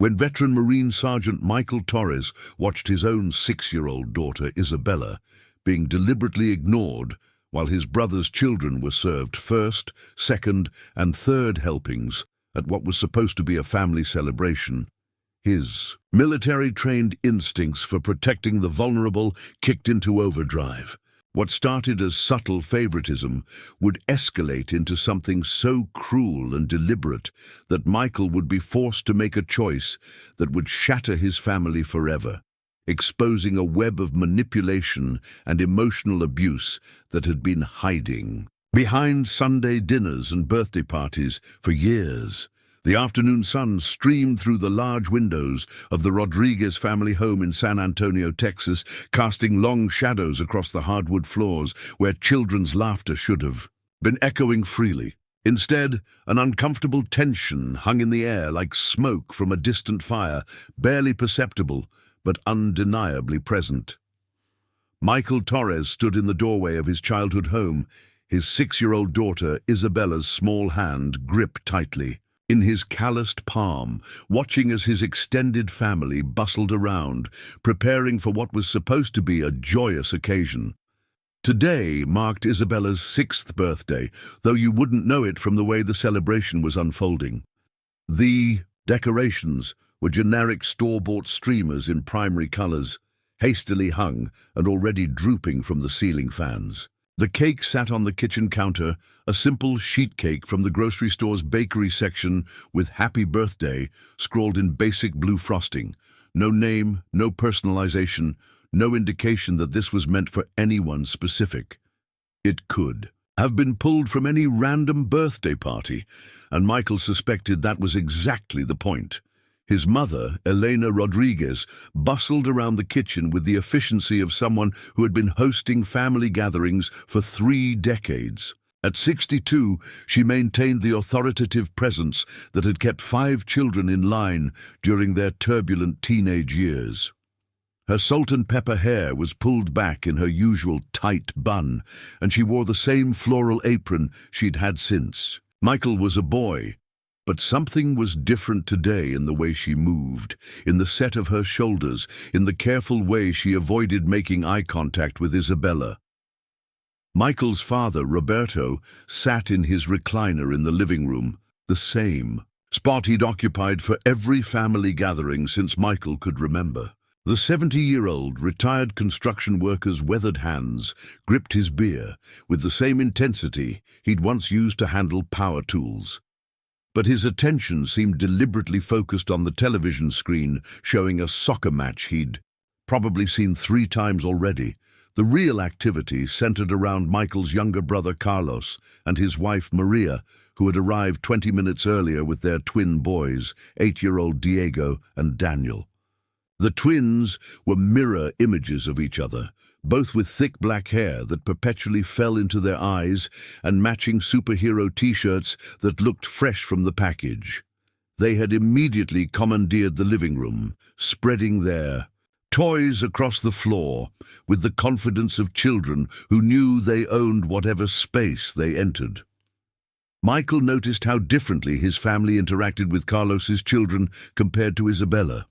When veteran Marine Sergeant Michael Torres watched his own 6-year-old daughter, Isabella, being deliberately ignored while his brother's children were served first, second, and third helpings at what was supposed to be a family celebration, his military-trained instincts for protecting the vulnerable kicked into overdrive. What started as subtle favoritism would escalate into something so cruel and deliberate that Michael would be forced to make a choice that would shatter his family forever, exposing a web of manipulation and emotional abuse that had been hiding behind Sunday dinners and birthday parties for years. The afternoon sun streamed through the large windows of the Rodriguez family home in San Antonio, Texas, casting long shadows across the hardwood floors where children's laughter should have been echoing freely. Instead, an uncomfortable tension hung in the air like smoke from a distant fire, barely perceptible but undeniably present. Michael Torres stood in the doorway of his childhood home, his 6-year-old daughter Isabella's small hand gripped tightly in his calloused palm, watching as his extended family bustled around, preparing for what was supposed to be a joyous occasion. Today marked Isabella's 6th birthday, though you wouldn't know it from the way the celebration was unfolding. The decorations were generic store-bought streamers in primary colors, hastily hung and already drooping from the ceiling fans. The cake sat on the kitchen counter, a simple sheet cake from the grocery store's bakery section with "Happy Birthday" scrawled in basic blue frosting. No name, no personalization, no indication that this was meant for anyone specific. It could have been pulled from any random birthday party, and Michael suspected that was exactly the point. His mother, Elena Rodriguez, bustled around the kitchen with the efficiency of someone who had been hosting family gatherings for 3 decades. At 62, she maintained the authoritative presence that had kept 5 children in line during their turbulent teenage years. Her salt and pepper hair was pulled back in her usual tight bun, and she wore the same floral apron she'd had since. Michael was a boy, but something was different today in the way she moved, in the set of her shoulders, in the careful way she avoided making eye contact with Isabella. Michael's father, Roberto, sat in his recliner in the living room, the same spot he'd occupied for every family gathering since Michael could remember. The 70-year-old retired construction worker's weathered hands gripped his beer with the same intensity he'd once used to handle power tools. But his attention seemed deliberately focused on the television screen showing a soccer match he'd probably seen 3 times already. The real activity centered around Michael's younger brother Carlos and his wife Maria, who had arrived 20 minutes earlier with their twin boys, 8-year-old Diego and Daniel. The twins were mirror images of each other, both with thick black hair that perpetually fell into their eyes and matching superhero t-shirts that looked fresh from the package. They had immediately commandeered the living room, spreading their toys across the floor with the confidence of children who knew they owned whatever space they entered. Michael noticed how differently his family interacted with Carlos's children compared to Isabella.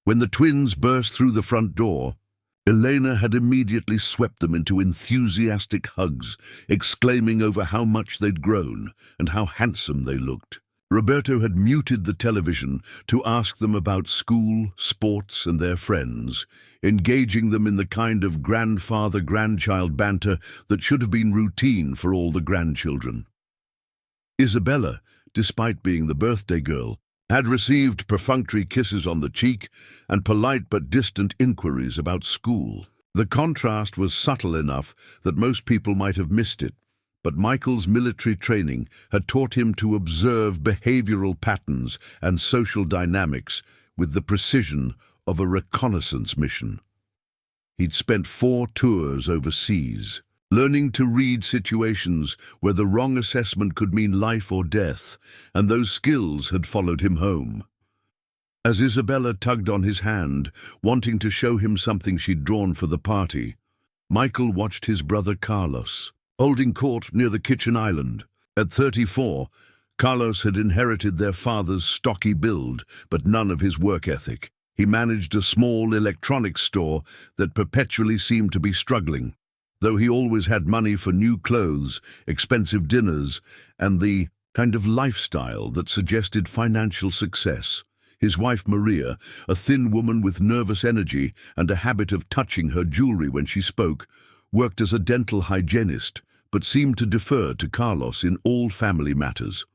When the twins burst through the front door, Elena had immediately swept them into enthusiastic hugs, exclaiming over how much they'd grown and how handsome they looked. Roberto had muted the television to ask them about school, sports, and their friends, engaging them in the kind of grandfather-grandchild banter that should have been routine for all the grandchildren. Isabella, despite being the birthday girl, had received perfunctory kisses on the cheek and polite but distant inquiries about school. The contrast was subtle enough that most people might have missed it, but Michael's military training had taught him to observe behavioral patterns and social dynamics with the precision of a reconnaissance mission. He'd spent 4 tours overseas, learning to read situations where the wrong assessment could mean life or death, and those skills had followed him home. As Isabella tugged on his hand, wanting to show him something she'd drawn for the party, Michael watched his brother Carlos, holding court near the kitchen island. At 34, Carlos had inherited their father's stocky build, but none of his work ethic. He managed a small electronics store that perpetually seemed to be struggling, though he always had money for new clothes, expensive dinners, and the kind of lifestyle that suggested financial success. His wife Maria, a thin woman with nervous energy and a habit of touching her jewelry when she spoke, worked as a dental hygienist, but seemed to defer to Carlos in all family matters.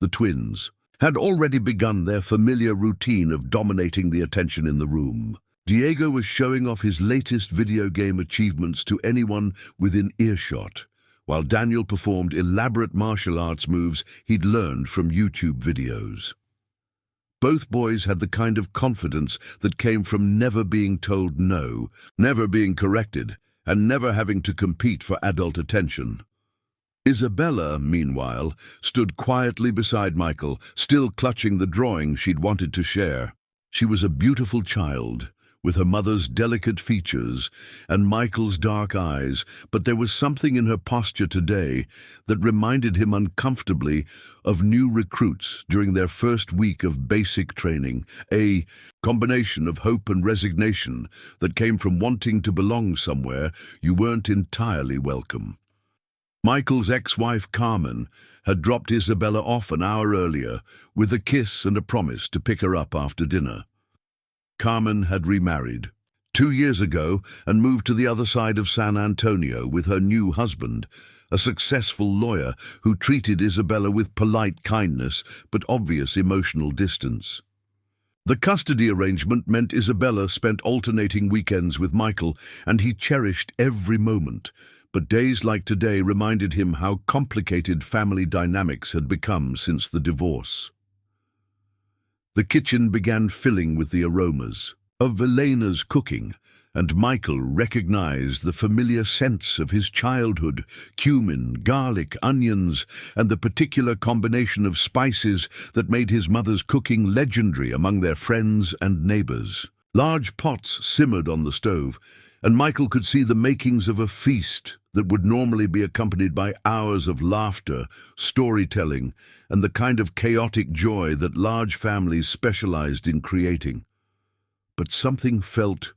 The twins had already begun their familiar routine of dominating the attention in the room. Diego was showing off his latest video game achievements to anyone within earshot, while Daniel performed elaborate martial arts moves he'd learned from YouTube videos. Both boys had the kind of confidence that came from never being told no, never being corrected, and never having to compete for adult attention. Isabella, meanwhile, stood quietly beside Michael, still clutching the drawing she'd wanted to share. She was a beautiful child, with her mother's delicate features and Michael's dark eyes, but there was something in her posture today that reminded him uncomfortably of new recruits during their first week of basic training, a combination of hope and resignation that came from wanting to belong somewhere you weren't entirely welcome. Michael's ex-wife Carmen had dropped Isabella off an hour earlier with a kiss and a promise to pick her up after dinner. Carmen had remarried 2 years ago and moved to the other side of San Antonio with her new husband, a successful lawyer who treated Isabella with polite kindness but obvious emotional distance. The custody arrangement meant Isabella spent alternating weekends with Michael, and he cherished every moment. But days like today reminded him how complicated family dynamics had become since the divorce. The kitchen began filling with the aromas of Elena's cooking, and Michael recognized the familiar scents of his childhood: cumin, garlic, onions, and the particular combination of spices that made his mother's cooking legendary among their friends and neighbors. Large pots simmered on the stove, and Michael could see the makings of a feast that would normally be accompanied by hours of laughter, storytelling, and the kind of chaotic joy that large families specialized in creating. But something felt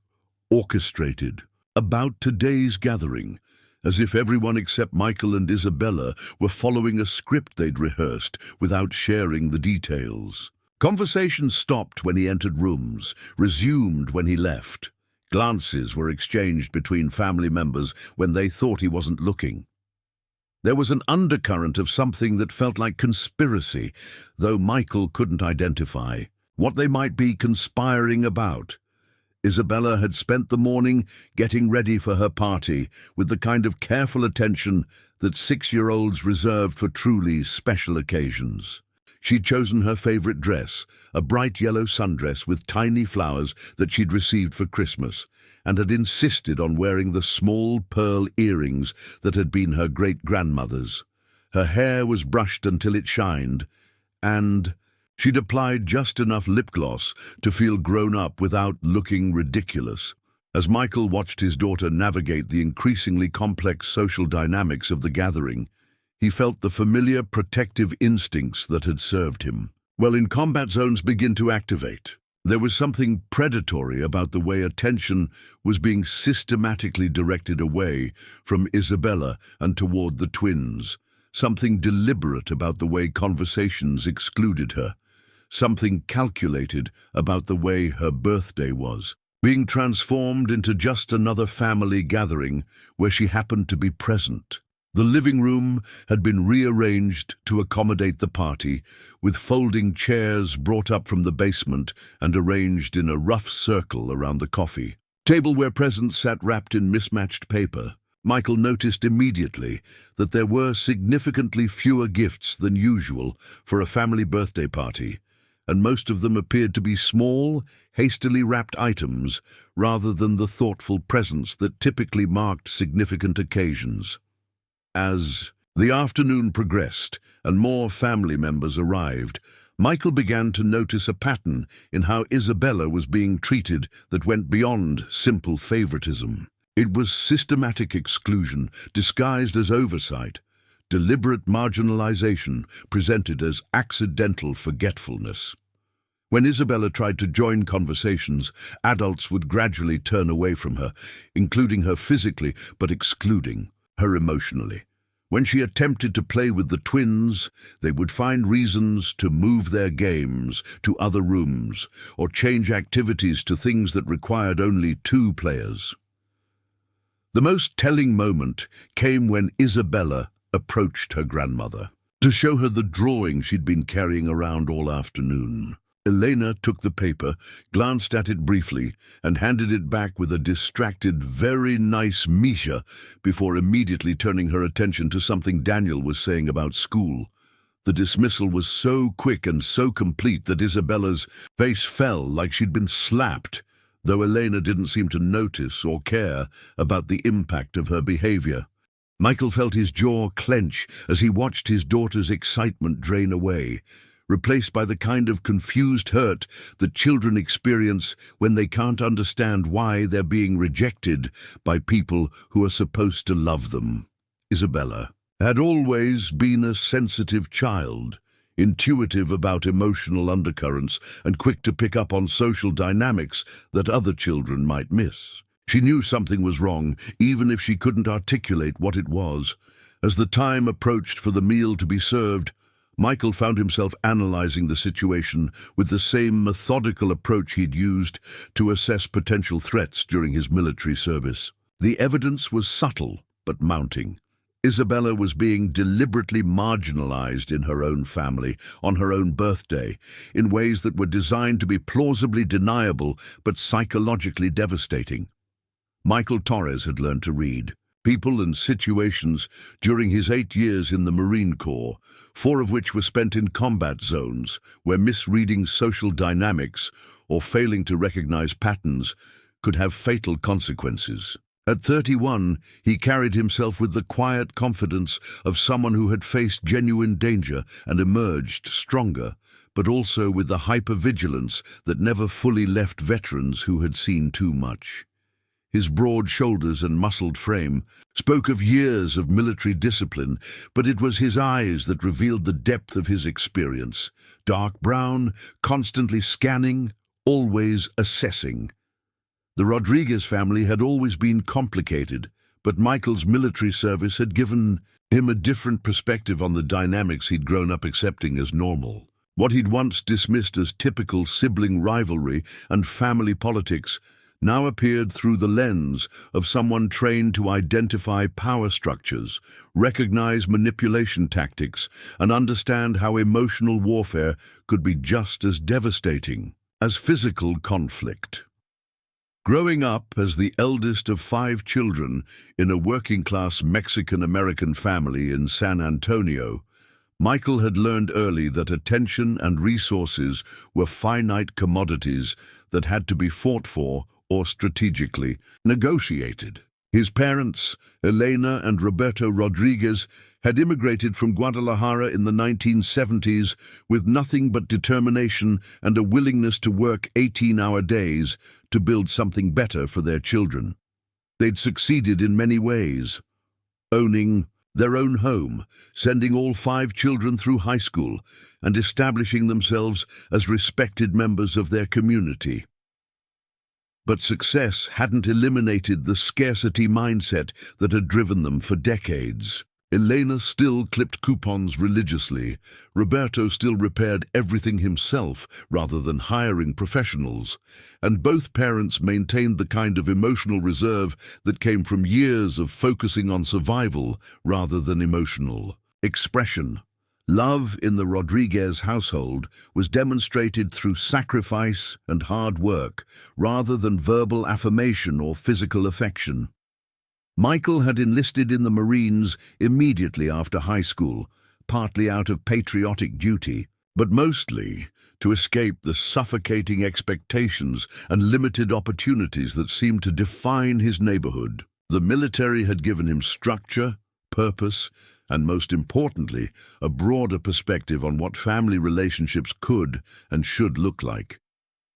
orchestrated about today's gathering, as if everyone except Michael and Isabella were following a script they'd rehearsed without sharing the details. Conversation stopped when he entered rooms, resumed when he left. Glances were exchanged between family members when they thought he wasn't looking. There was an undercurrent of something that felt like conspiracy, though Michael couldn't identify what they might be conspiring about. Isabella had spent the morning getting ready for her party with the kind of careful attention that 6-year-olds reserve for truly special occasions. She'd chosen her favorite dress, a bright yellow sundress with tiny flowers that she'd received for Christmas, and had insisted on wearing the small pearl earrings that had been her great-grandmother's. Her hair was brushed until it shined, and she'd applied just enough lip gloss to feel grown up without looking ridiculous. As Michael watched his daughter navigate the increasingly complex social dynamics of the gathering, he felt the familiar protective instincts that had served him. Well, in combat zones begin to activate. There was something predatory about the way attention was being systematically directed away from Isabella and toward the twins. Something deliberate about the way conversations excluded her. Something calculated about the way her birthday was, being transformed into just another family gathering where she happened to be present. The living room had been rearranged to accommodate the party, with folding chairs brought up from the basement and arranged in a rough circle around the coffee table where presents sat wrapped in mismatched paper. Michael noticed immediately that there were significantly fewer gifts than usual for a family birthday party, and most of them appeared to be small, hastily wrapped items rather than the thoughtful presents that typically marked significant occasions. As the afternoon progressed and more family members arrived, Michael began to notice a pattern in how Isabella was being treated that went beyond simple favoritism. It was systematic exclusion disguised as oversight. deliberate marginalization presented as accidental forgetfulness. When Isabella tried to join conversations, adults would gradually turn away from her, including her physically but excluding her emotionally. When she attempted to play with the twins, they would find reasons to move their games to other rooms or change activities to things that required only two players. The most telling moment came when Isabella approached her grandmother to show her the drawing she'd been carrying around all afternoon. Elena took the paper, glanced at it briefly, and handed it back with a distracted, "Very nice, Misha," before immediately turning her attention to something Daniel was saying about school. The dismissal was so quick and so complete that Isabella's face fell like she'd been slapped, though Elena didn't seem to notice or care about the impact of her behavior. Michael felt his jaw clench as he watched his daughter's excitement drain away, replaced by the kind of confused hurt that children experience when they can't understand why they're being rejected by people who are supposed to love them. Isabella had always been a sensitive child, intuitive about emotional undercurrents and quick to pick up on social dynamics that other children might miss. She knew something was wrong, even if she couldn't articulate what it was. As the time approached for the meal to be served, Michael found himself analyzing the situation with the same methodical approach he'd used to assess potential threats during his military service. The evidence was subtle but mounting. Isabella was being deliberately marginalized in her own family, on her own birthday, in ways that were designed to be plausibly deniable but psychologically devastating. Michael Torres had learned to read people and situations during his 8 years in the Marine Corps, 4 of which were spent in combat zones, where misreading social dynamics or failing to recognize patterns could have fatal consequences. At 31, he carried himself with the quiet confidence of someone who had faced genuine danger and emerged stronger, but also with the hypervigilance that never fully left veterans who had seen too much. His broad shoulders and muscled frame spoke of years of military discipline, but it was his eyes that revealed the depth of his experience. Dark brown, constantly scanning, always assessing. The Rodriguez family had always been complicated, but Michael's military service had given him a different perspective on the dynamics he'd grown up accepting as normal. What he'd once dismissed as typical sibling rivalry and family politics now appeared through the lens of someone trained to identify power structures, recognize manipulation tactics, and understand how emotional warfare could be just as devastating as physical conflict. Growing up as the eldest of 5 children in a working-class Mexican-American family in San Antonio, Michael had learned early that attention and resources were finite commodities that had to be fought for or strategically negotiated. His parents, Elena and Roberto Rodriguez, had immigrated from Guadalajara in the 1970s with nothing but determination and a willingness to work 18-hour days to build something better for their children. They'd succeeded in many ways, owning their own home, sending all 5 children through high school, and establishing themselves as respected members of their community. But success hadn't eliminated the scarcity mindset that had driven them for decades. Elena still clipped coupons religiously. Roberto still repaired everything himself rather than hiring professionals. And both parents maintained the kind of emotional reserve that came from years of focusing on survival rather than emotional expression. Love in the Rodriguez household was demonstrated through sacrifice and hard work, rather than verbal affirmation or physical affection. Michael had enlisted in the Marines immediately after high school, partly out of patriotic duty, but mostly to escape the suffocating expectations and limited opportunities that seemed to define his neighborhood. The military had given him structure, purpose, and most importantly, a broader perspective on what family relationships could and should look like.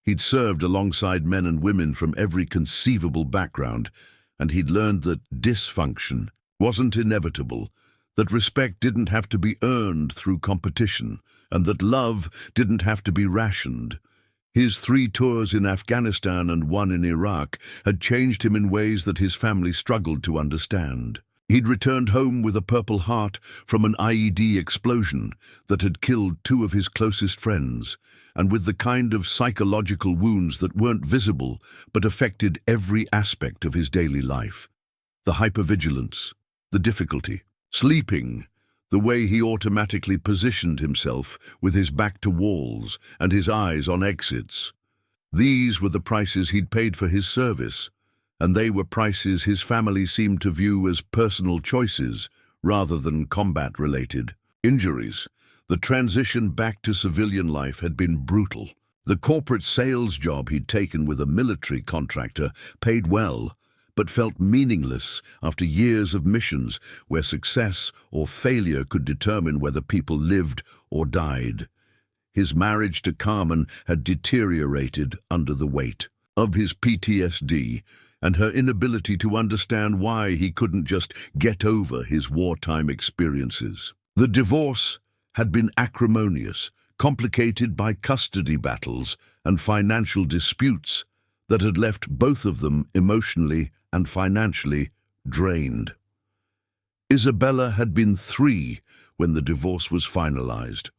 He'd served alongside men and women from every conceivable background, and he'd learned that dysfunction wasn't inevitable, that respect didn't have to be earned through competition, and that love didn't have to be rationed. His 3 tours in Afghanistan and 1 in Iraq had changed him in ways that his family struggled to understand. He'd returned home with a Purple Heart from an IED explosion that had killed 2 of his closest friends, and with the kind of psychological wounds that weren't visible but affected every aspect of his daily life. The hypervigilance, the difficulty, sleeping, the way he automatically positioned himself with his back to walls and his eyes on exits. These were the prices he'd paid for his service, and they were prices his family seemed to view as personal choices rather than combat-related. Injuries. The transition back to civilian life had been brutal. The corporate sales job he'd taken with a military contractor paid well, but felt meaningless after years of missions where success or failure could determine whether people lived or died. His marriage to Carmen had deteriorated under the weight of his PTSD and her inability to understand why he couldn't just get over his wartime experiences. The divorce had been acrimonious, complicated by custody battles and financial disputes that had left both of them emotionally and financially drained. Isabella had been 3 when the divorce was finalized,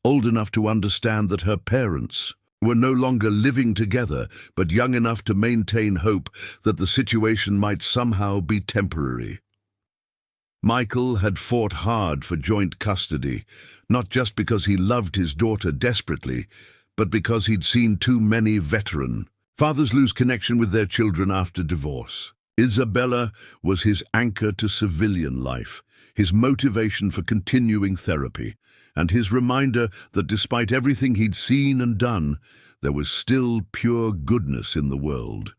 old enough to understand that her parents were no longer living together, but young enough to maintain hope that the situation might somehow be temporary. Michael had fought hard for joint custody, not just because he loved his daughter desperately, but because he'd seen too many veteran fathers lose connection with their children after divorce. Isabella was his anchor to civilian life, his motivation for continuing therapy, and his reminder that despite everything he'd seen and done, there was still pure goodness in the world.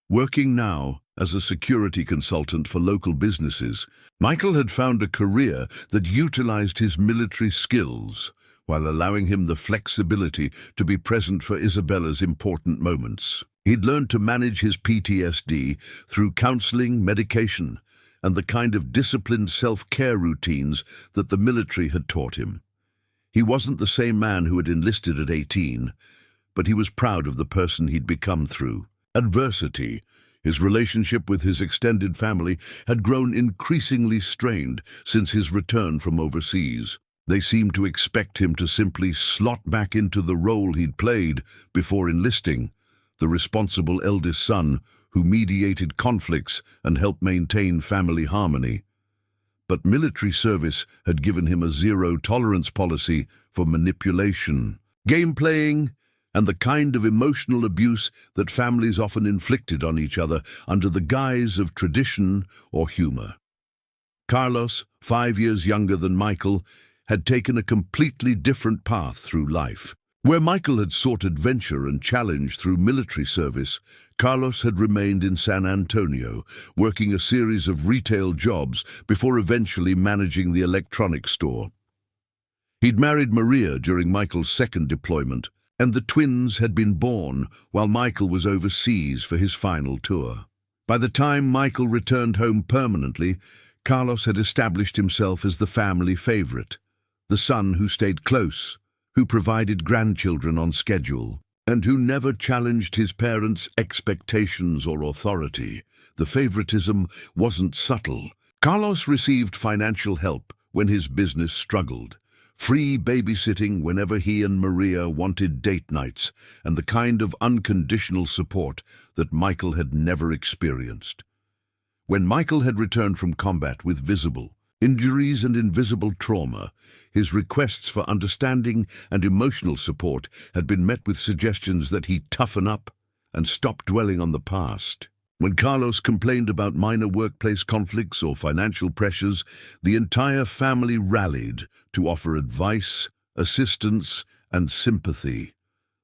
Working now as a security consultant for local businesses, Michael had found a career that utilized his military skills while allowing him the flexibility to be present for Isabella's important moments. He'd learned to manage his PTSD through counseling, medication, and the kind of disciplined self-care routines that the military had taught him. He wasn't the same man who had enlisted at 18, but he was proud of the person he'd become through adversity. His relationship with his extended family had grown increasingly strained since his return from overseas. They seemed to expect him to simply slot back into the role he'd played before enlisting, the responsible eldest son who mediated conflicts and helped maintain family harmony. But military service had given him a zero-tolerance policy for manipulation, game-playing, and the kind of emotional abuse that families often inflicted on each other under the guise of tradition or humor. Carlos, 5 years younger than Michael, had taken a completely different path through life. Where Michael had sought adventure and challenge through military service, Carlos had remained in San Antonio, working a series of retail jobs before eventually managing the electronics store. He'd married Maria during Michael's second deployment, and the twins had been born while Michael was overseas for his final tour. By the time Michael returned home permanently, Carlos had established himself as the family favorite, the son who stayed close, who provided grandchildren on schedule, and who never challenged his parents' expectations or authority. The favoritism wasn't subtle. Carlos received financial help when his business struggled, free babysitting whenever he and Maria wanted date nights, and the kind of unconditional support that Michael had never experienced. When Michael had returned from combat with visible injuries and invisible trauma, his requests for understanding and emotional support had been met with suggestions that he toughen up and stop dwelling on the past. When Carlos complained about minor workplace conflicts or financial pressures, the entire family rallied to offer advice, assistance, and sympathy.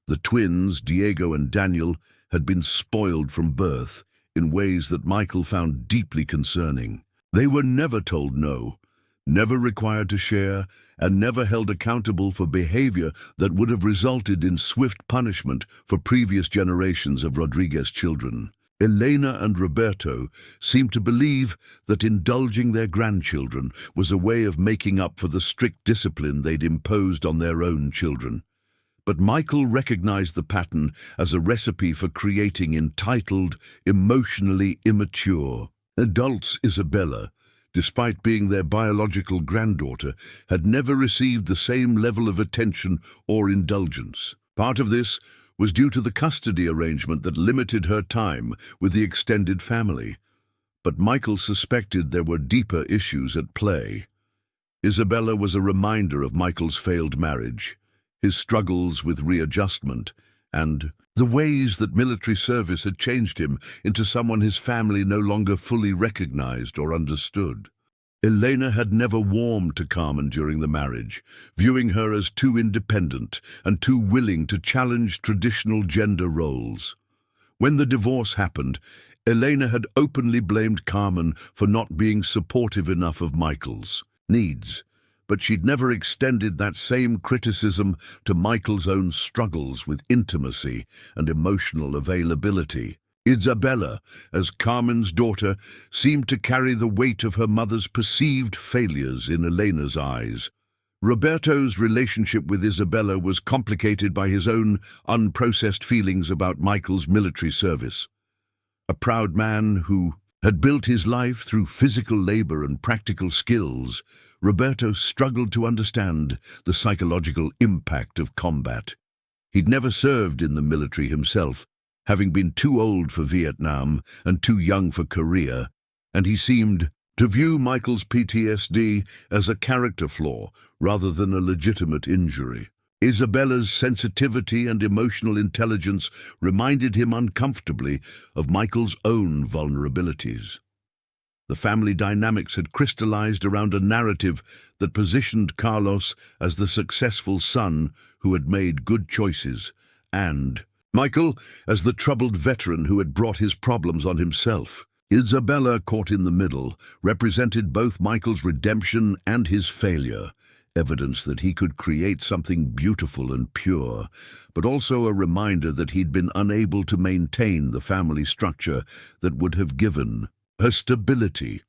The twins, Diego and Daniel, had been spoiled from birth in ways that Michael found deeply concerning. They were never told no, never required to share, and never held accountable for behavior that would have resulted in swift punishment for previous generations of Rodriguez children. Elena and Roberto seemed to believe that indulging their grandchildren was a way of making up for the strict discipline they'd imposed on their own children. But Michael recognized the pattern as a recipe for creating entitled, emotionally immature adults. Isabella, despite being their biological granddaughter, had never received the same level of attention or indulgence. Part of this was due to the custody arrangement that limited her time with the extended family. But Michael suspected there were deeper issues at play. Isabella was a reminder of Michael's failed marriage, his struggles with readjustment, and the ways that military service had changed him into someone his family no longer fully recognized or understood. Elena had never warmed to Carmen during the marriage, viewing her as too independent and too willing to challenge traditional gender roles. When the divorce happened, Elena had openly blamed Carmen for not being supportive enough of Michael's needs, but she'd never extended that same criticism to Michael's own struggles with intimacy and emotional availability. Isabella, as Carmen's daughter, seemed to carry the weight of her mother's perceived failures in Elena's eyes. Roberto's relationship with Isabella was complicated by his own unprocessed feelings about Michael's military service. A proud man who had built his life through physical labor and practical skills, Roberto struggled to understand the psychological impact of combat. He'd never served in the military himself, having been too old for Vietnam and too young for Korea, and he seemed to view Michael's PTSD as a character flaw rather than a legitimate injury. Isabella's sensitivity and emotional intelligence reminded him uncomfortably of Michael's own vulnerabilities. The family dynamics had crystallized around a narrative that positioned Carlos as the successful son who had made good choices, and Michael as the troubled veteran who had brought his problems on himself. Isabella, caught in the middle, represented both Michael's redemption and his failure, evidence that he could create something beautiful and pure, but also a reminder that he'd been unable to maintain the family structure that would have given her stability.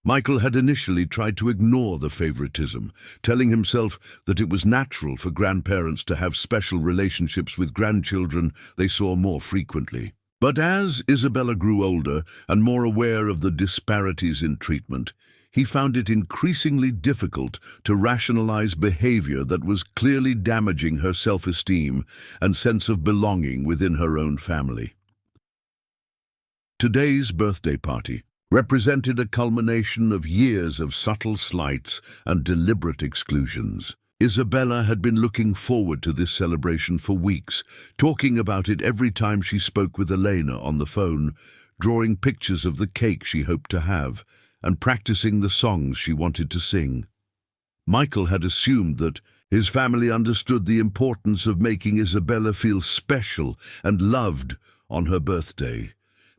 Michael had initially tried to ignore the favoritism, telling himself that it was natural for grandparents to have special relationships with grandchildren they saw more frequently. But as Isabella grew older and more aware of the disparities in treatment, he found it increasingly difficult to rationalize behavior that was clearly damaging her self-esteem and sense of belonging within her own family. Today's birthday party represented a culmination of years of subtle slights and deliberate exclusions. Isabella had been looking forward to this celebration for weeks, talking about it every time she spoke with Elena on the phone, drawing pictures of the cake she hoped to have, and practicing the songs she wanted to sing. Michael had assumed that his family understood the importance of making Isabella feel special and loved on her birthday,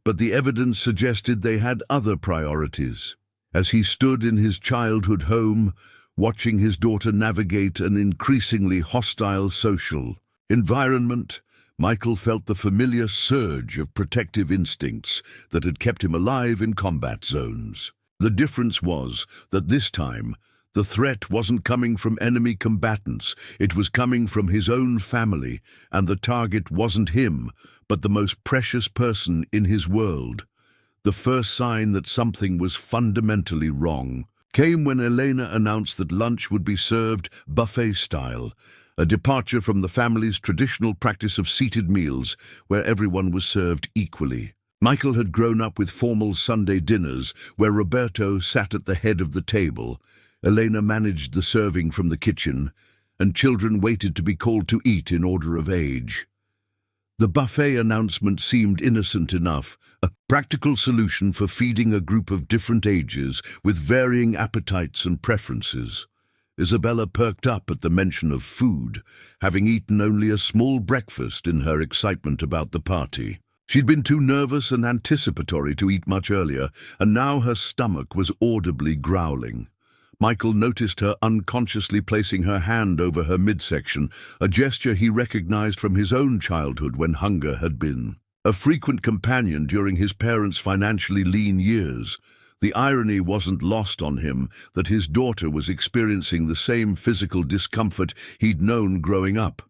but the evidence suggested they had other priorities. As he stood in his childhood home, watching his daughter navigate an increasingly hostile social environment, Michael felt the familiar surge of protective instincts that had kept him alive in combat zones. The difference was that this time, the threat wasn't coming from enemy combatants, it was coming from his own family, and the target wasn't him, but the most precious person in his world. The first sign that something was fundamentally wrong came when Elena announced that lunch would be served buffet-style, a departure from the family's traditional practice of seated meals where everyone was served equally. Michael had grown up with formal Sunday dinners where Roberto sat at the head of the table, Elena managed the serving from the kitchen, and children waited to be called to eat in order of age. The buffet announcement seemed innocent enough, a practical solution for feeding a group of different ages with varying appetites and preferences. Isabella perked up at the mention of food, having eaten only a small breakfast in her excitement about the party. She'd been too nervous and anticipatory to eat much earlier, and now her stomach was audibly growling. Michael noticed her unconsciously placing her hand over her midsection, a gesture he recognized from his own childhood when hunger had been a frequent companion during his parents' financially lean years. The irony wasn't lost on him that his daughter was experiencing the same physical discomfort he'd known growing up,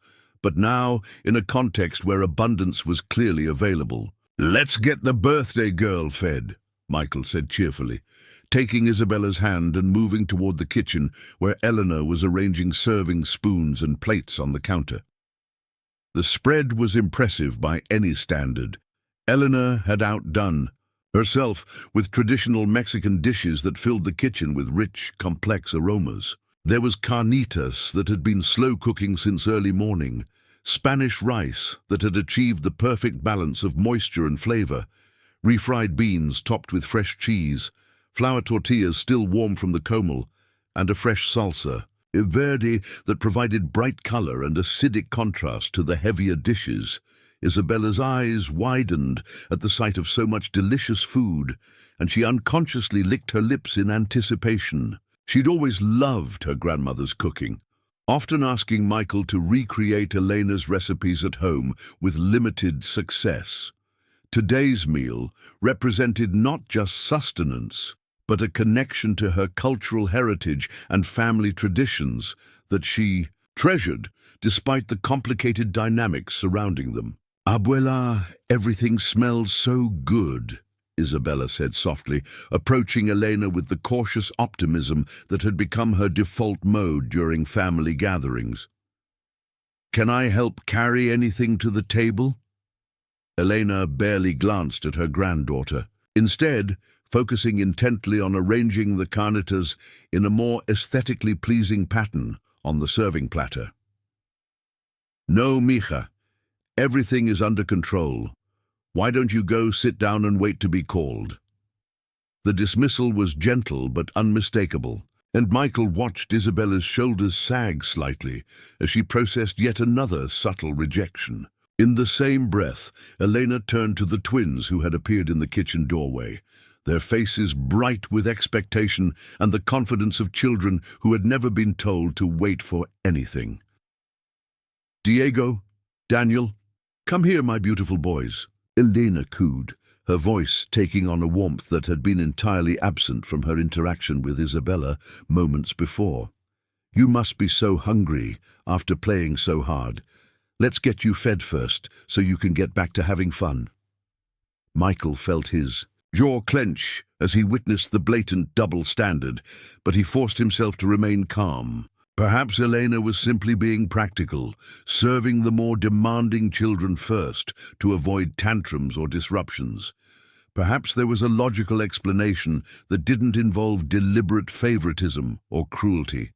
but now in a context where abundance was clearly available. "Let's get the birthday girl fed," Michael said cheerfully, taking Isabella's hand and moving toward the kitchen where Eleanor was arranging serving spoons and plates on the counter. The spread was impressive by any standard. Eleanor had outdone herself with traditional Mexican dishes that filled the kitchen with rich, complex aromas. There was carnitas that had been slow cooking since early morning, Spanish rice that had achieved the perfect balance of moisture and flavor, refried beans topped with fresh cheese, flour tortillas still warm from the comal, and a fresh salsa, verde, that provided bright color and acidic contrast to the heavier dishes. Isabella's eyes widened at the sight of so much delicious food, and she unconsciously licked her lips in anticipation. She'd always loved her grandmother's cooking, often asking Michael to recreate Elena's recipes at home with limited success. Today's meal represented not just sustenance, but a connection to her cultural heritage and family traditions that she treasured despite the complicated dynamics surrounding them. "Abuela, everything smells so good," Isabella said softly, approaching Elena with the cautious optimism that had become her default mode during family gatherings. "Can I help carry anything to the table?" Elena barely glanced at her granddaughter, instead focusing intently on arranging the carnitas in a more aesthetically pleasing pattern on the serving platter. "No, mija. Everything is under control. Why don't you go sit down and wait to be called?" The dismissal was gentle but unmistakable, and Michael watched Isabella's shoulders sag slightly as she processed yet another subtle rejection. In the same breath, Elena turned to the twins who had appeared in the kitchen doorway, their faces bright with expectation and the confidence of children who had never been told to wait for anything. "Diego, Daniel, come here, my beautiful boys," Elena cooed, her voice taking on a warmth that had been entirely absent from her interaction with Isabella moments before. "You must be so hungry after playing so hard. Let's get you fed first so you can get back to having fun." Michael felt his jaw clench as he witnessed the blatant double standard, but he forced himself to remain calm. Perhaps Elena was simply being practical, serving the more demanding children first to avoid tantrums or disruptions. Perhaps there was a logical explanation that didn't involve deliberate favoritism or cruelty.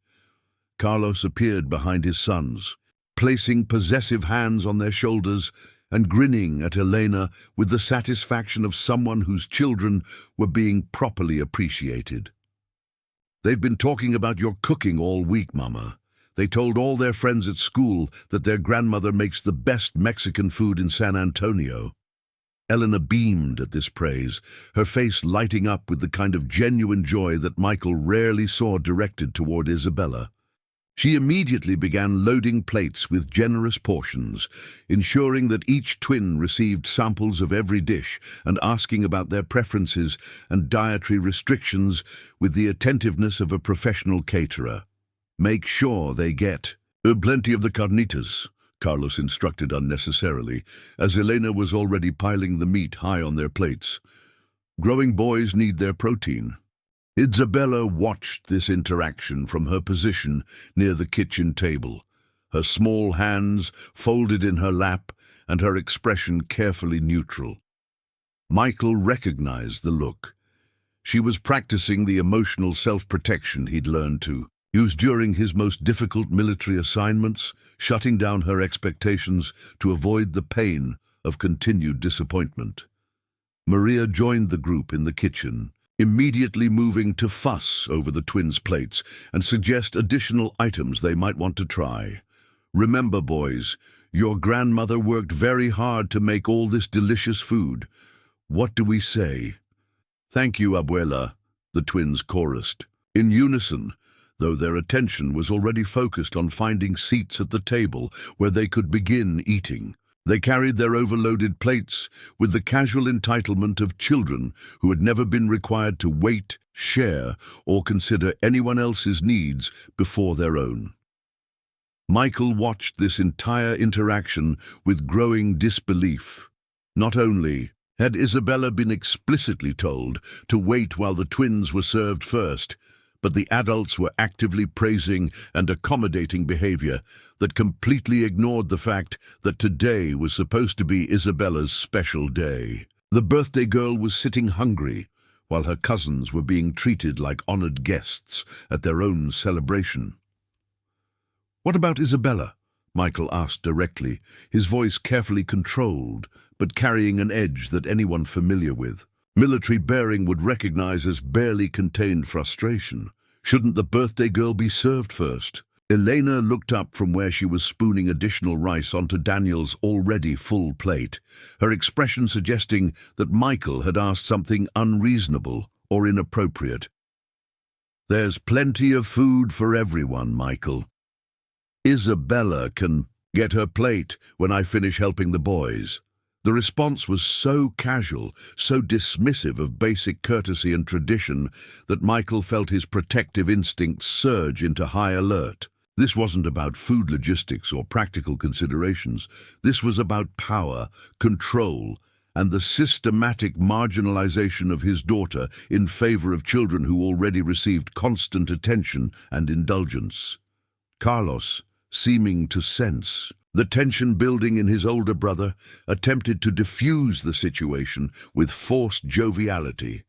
Carlos appeared behind his sons, placing possessive hands on their shoulders and grinning at Elena with the satisfaction of someone whose children were being properly appreciated. "They've been talking about your cooking all week, Mama. They told all their friends at school that their grandmother makes the best Mexican food in San Antonio." Elena beamed at this praise, her face lighting up with the kind of genuine joy that Michael rarely saw directed toward Isabella. She immediately began loading plates with generous portions, ensuring that each twin received samples of every dish and asking about their preferences and dietary restrictions with the attentiveness of a professional caterer. "Make sure they get plenty of the carnitas," Carlos instructed unnecessarily, as Elena was already piling the meat high on their plates. "Growing boys need their protein." Isabella watched this interaction from her position near the kitchen table, her small hands folded in her lap and her expression carefully neutral. Michael recognized the look. She was practicing the emotional self-protection he'd learned to use during his most difficult military assignments, shutting down her expectations to avoid the pain of continued disappointment. Maria joined the group in the kitchen, immediately moving to fuss over the twins' plates and suggest additional items they might want to try. "Remember, boys, your grandmother worked very hard to make all this delicious food. What do we say?" "Thank you, Abuela," the twins chorused, in unison, though their attention was already focused on finding seats at the table where they could begin eating. They carried their overloaded plates with the casual entitlement of children who had never been required to wait, share, or consider anyone else's needs before their own. Michael watched this entire interaction with growing disbelief. Not only had Isabella been explicitly told to wait while the twins were served first, but the adults were actively praising and accommodating behavior that completely ignored the fact that today was supposed to be Isabella's special day. The birthday girl was sitting hungry, while her cousins were being treated like honored guests at their own celebration. "What about Isabella?" Michael asked directly, his voice carefully controlled, but carrying an edge that anyone familiar with military bearing would recognize as barely contained frustration. Shouldn't the birthday girl be served first? Elena looked up from where she was spooning additional rice onto Daniel's already full plate, her expression suggesting that Michael had asked something unreasonable or inappropriate. "There's plenty of food for everyone, Michael. Isabella can get her plate when I finish helping the boys." The response was so casual, so dismissive of basic courtesy and tradition that Michael felt his protective instincts surge into high alert. This wasn't about food logistics or practical considerations. This was about power, control, and the systematic marginalization of his daughter in favor of children who already received constant attention and indulgence. Carlos, seeming to sense the tension building in his older brother, attempted to diffuse the situation with forced joviality.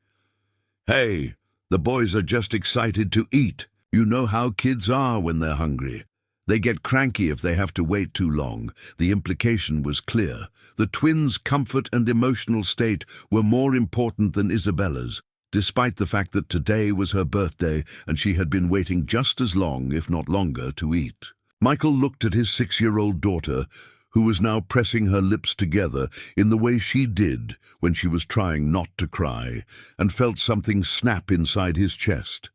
"Hey, the boys are just excited to eat. You know how kids are when they're hungry. They get cranky if they have to wait too long." The implication was clear. The twins' comfort and emotional state were more important than Isabella's, despite the fact that today was her birthday and she had been waiting just as long, if not longer, to eat. Michael looked at his 6-year-old daughter, who was now pressing her lips together in the way she did when she was trying not to cry, and felt something snap inside his chest.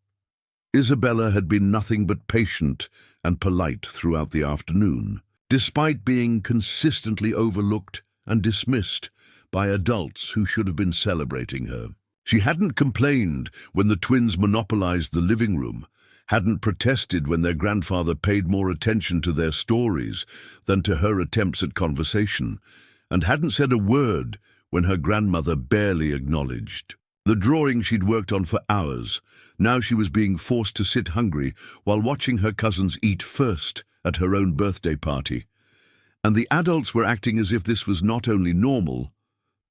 Isabella had been nothing but patient and polite throughout the afternoon, despite being consistently overlooked and dismissed by adults who should have been celebrating her. She hadn't complained when the twins monopolized the living room, hadn't protested when their grandfather paid more attention to their stories than to her attempts at conversation, and hadn't said a word when her grandmother barely acknowledged the drawing she'd worked on for hours. Now she was being forced to sit hungry while watching her cousins eat first at her own birthday party. And the adults were acting as if this was not only normal,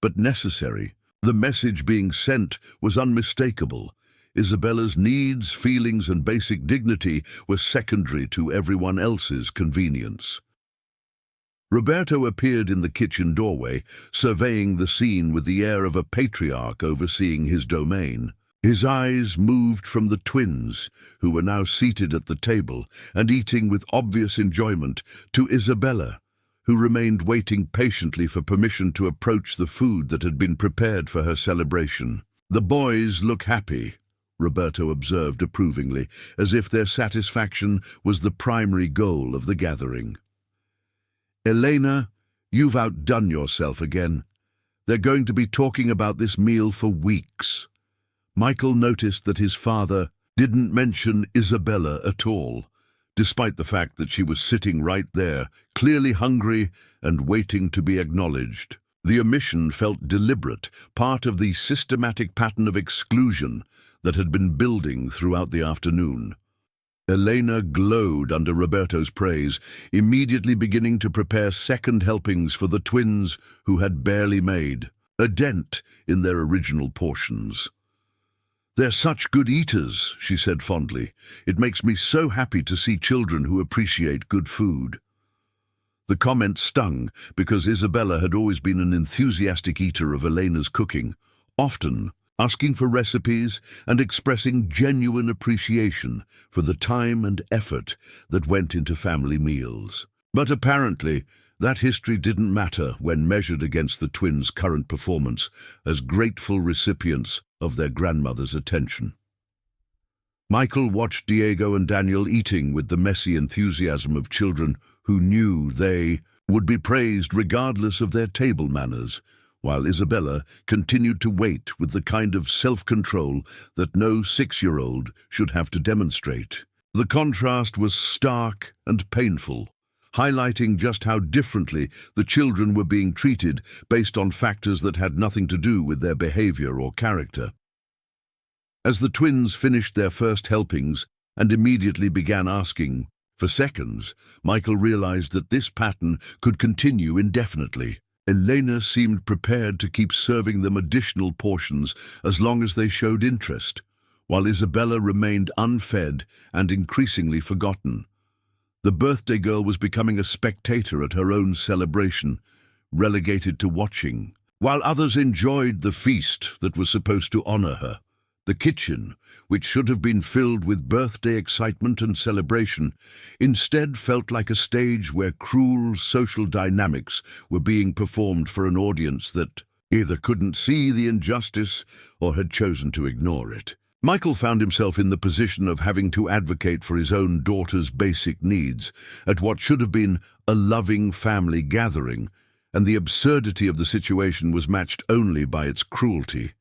but necessary. The message being sent was unmistakable. Isabella's needs, feelings, and basic dignity were secondary to everyone else's convenience. Roberto appeared in the kitchen doorway, surveying the scene with the air of a patriarch overseeing his domain. His eyes moved from the twins, who were now seated at the table and eating with obvious enjoyment, to Isabella, who remained waiting patiently for permission to approach the food that had been prepared for her celebration. "The boys look happy," Roberto observed approvingly, as if their satisfaction was the primary goal of the gathering. "Elena, you've outdone yourself again. They're going to be talking about this meal for weeks." Michael noticed that his father didn't mention Isabella at all, despite the fact that she was sitting right there, clearly hungry and waiting to be acknowledged. The omission felt deliberate, part of the systematic pattern of exclusion that had been building throughout the afternoon. Elena glowed under Roberto's praise, immediately beginning to prepare second helpings for the twins who had barely made a dent in their original portions. "They're such good eaters," she said fondly. "It makes me so happy to see children who appreciate good food." The comment stung because Isabella had always been an enthusiastic eater of Elena's cooking, often asking for recipes and expressing genuine appreciation for the time and effort that went into family meals. But apparently, that history didn't matter when measured against the twins' current performance as grateful recipients of their grandmother's attention. Michael watched Diego and Daniel eating with the messy enthusiasm of children who knew they would be praised regardless of their table manners, while Isabella continued to wait with the kind of self-control that no 6-year-old should have to demonstrate. The contrast was stark and painful, highlighting just how differently the children were being treated based on factors that had nothing to do with their behavior or character. As the twins finished their first helpings and immediately began asking for seconds, Michael realized that this pattern could continue indefinitely. Elena seemed prepared to keep serving them additional portions as long as they showed interest, while Isabella remained unfed and increasingly forgotten. The birthday girl was becoming a spectator at her own celebration, relegated to watching, while others enjoyed the feast that was supposed to honor her. The kitchen, which should have been filled with birthday excitement and celebration, instead felt like a stage where cruel social dynamics were being performed for an audience that either couldn't see the injustice or had chosen to ignore it. Michael found himself in the position of having to advocate for his own daughter's basic needs at what should have been a loving family gathering, and the absurdity of the situation was matched only by its cruelty.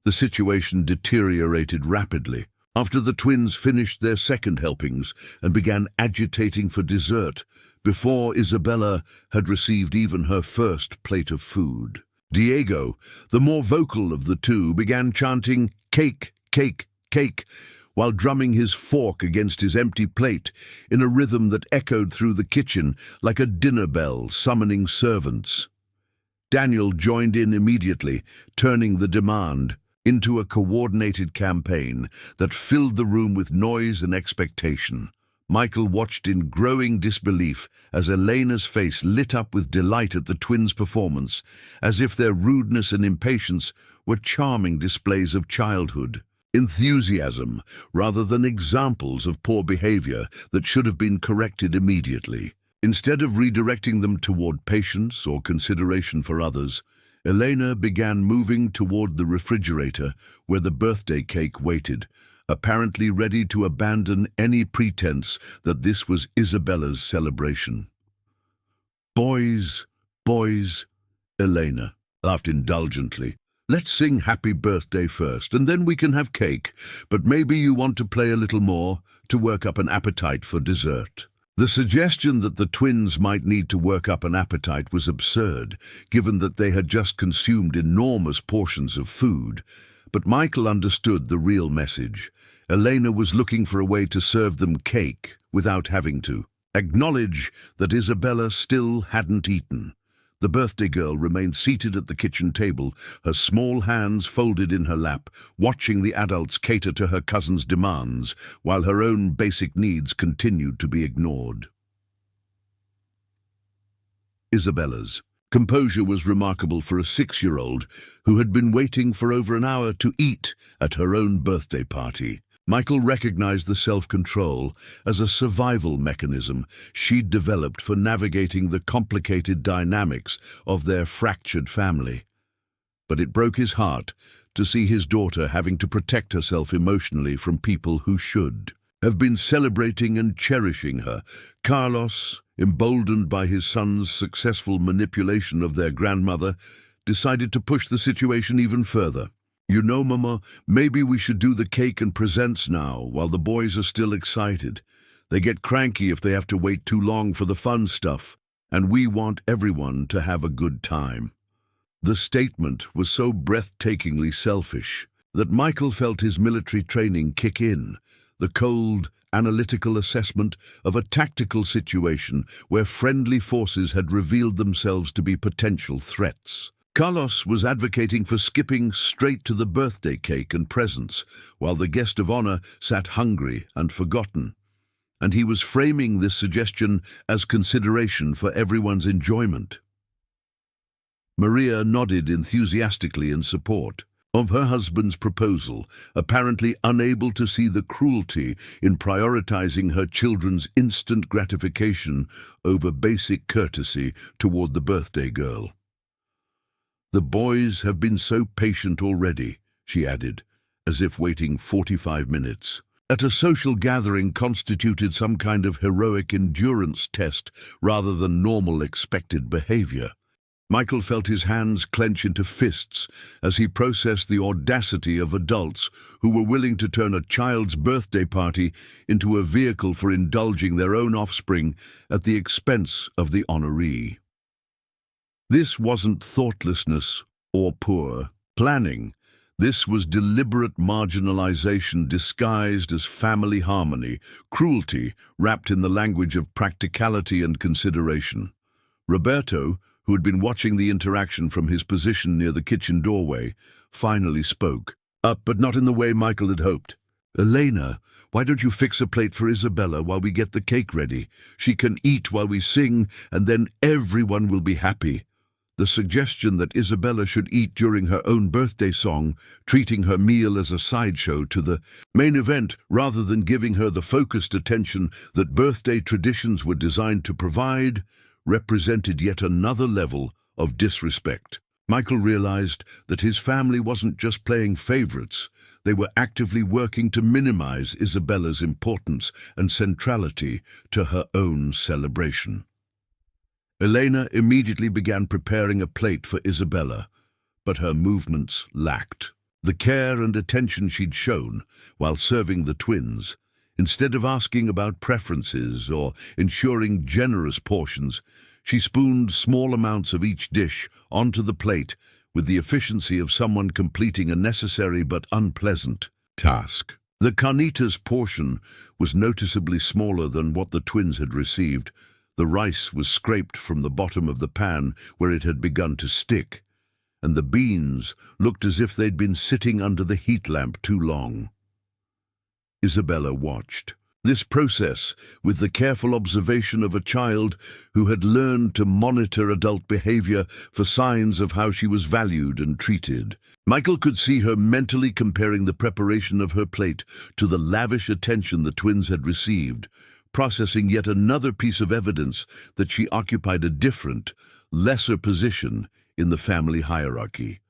The situation deteriorated rapidly. After the twins finished their second helpings and began agitating for dessert, before Isabella had received even her first plate of food. Diego, the more vocal of the two, began chanting, "Cake, cake, cake," while drumming his fork against his empty plate in a rhythm that echoed through the kitchen like a dinner bell summoning servants. Daniel joined in immediately, turning the demand into a coordinated campaign that filled the room with noise and expectation. Michael watched in growing disbelief as Elena's face lit up with delight at the twins' performance, as if their rudeness and impatience were charming displays of childhood. Enthusiasm, rather than examples of poor behavior that should have been corrected immediately. Instead of redirecting them toward patience or consideration for others, Elena began moving toward the refrigerator where the birthday cake waited, apparently ready to abandon any pretense that this was Isabella's celebration. "Boys, boys," Elena laughed indulgently. "Let's sing happy birthday first, and then we can have cake, but maybe you want to play a little more to work up an appetite for dessert." The suggestion that the twins might need to work up an appetite was absurd, given that they had just consumed enormous portions of food. But Michael understood the real message. Elena was looking for a way to serve them cake without having to acknowledge that Isabella still hadn't eaten. The birthday girl remained seated at the kitchen table, her small hands folded in her lap, watching the adults cater to her cousin's demands, while her own basic needs continued to be ignored. Isabella's composure was remarkable for a 6-year-old who had been waiting for over an hour to eat at her own birthday party. Michael recognized the self-control as a survival mechanism she'd developed for navigating the complicated dynamics of their fractured family. But it broke his heart to see his daughter having to protect herself emotionally from people who should have been celebrating and cherishing her. Carlos, emboldened by his son's successful manipulation of their grandmother, decided to push the situation even further. "You know, Mama, maybe we should do the cake and presents now while the boys are still excited. They get cranky if they have to wait too long for the fun stuff, and we want everyone to have a good time." The statement was so breathtakingly selfish that Michael felt his military training kick in, the cold, analytical assessment of a tactical situation where friendly forces had revealed themselves to be potential threats. Carlos was advocating for skipping straight to the birthday cake and presents, while the guest of honor sat hungry and forgotten. And he was framing this suggestion as consideration for everyone's enjoyment. Maria nodded enthusiastically in support of her husband's proposal, apparently unable to see the cruelty in prioritizing her children's instant gratification over basic courtesy toward the birthday girl. "The boys have been so patient already," she added, as if waiting 45 minutes. at a social gathering constituted some kind of heroic endurance test rather than normal expected behavior. Michael felt his hands clench into fists as he processed the audacity of adults who were willing to turn a child's birthday party into a vehicle for indulging their own offspring at the expense of the honoree. This wasn't thoughtlessness or poor planning. This was deliberate marginalization disguised as family harmony, cruelty wrapped in the language of practicality and consideration. Roberto, who had been watching the interaction from his position near the kitchen doorway, finally spoke, but not in the way Michael had hoped. "Elena, why don't you fix a plate for Isabella while we get the cake ready? She can eat while we sing, and then everyone will be happy." The suggestion that Isabella should eat during her own birthday song, treating her meal as a sideshow to the main event rather than giving her the focused attention that birthday traditions were designed to provide, represented yet another level of disrespect. Michael realized that his family wasn't just playing favorites, they were actively working to minimize Isabella's importance and centrality to her own celebration. Elena immediately began preparing a plate for Isabella, but her movements lacked the care and attention she'd shown while serving the twins. Instead of asking about preferences or ensuring generous portions, she spooned small amounts of each dish onto the plate with the efficiency of someone completing a necessary but unpleasant task. The carnitas portion was noticeably smaller than what the twins had received. The rice was scraped from the bottom of the pan where it had begun to stick, and the beans looked as if they'd been sitting under the heat lamp too long. Isabella watched this process with the careful observation of a child who had learned to monitor adult behavior for signs of how she was valued and treated. Michael could see her mentally comparing the preparation of her plate to the lavish attention the twins had received, processing yet another piece of evidence that she occupied a different, lesser position in the family hierarchy.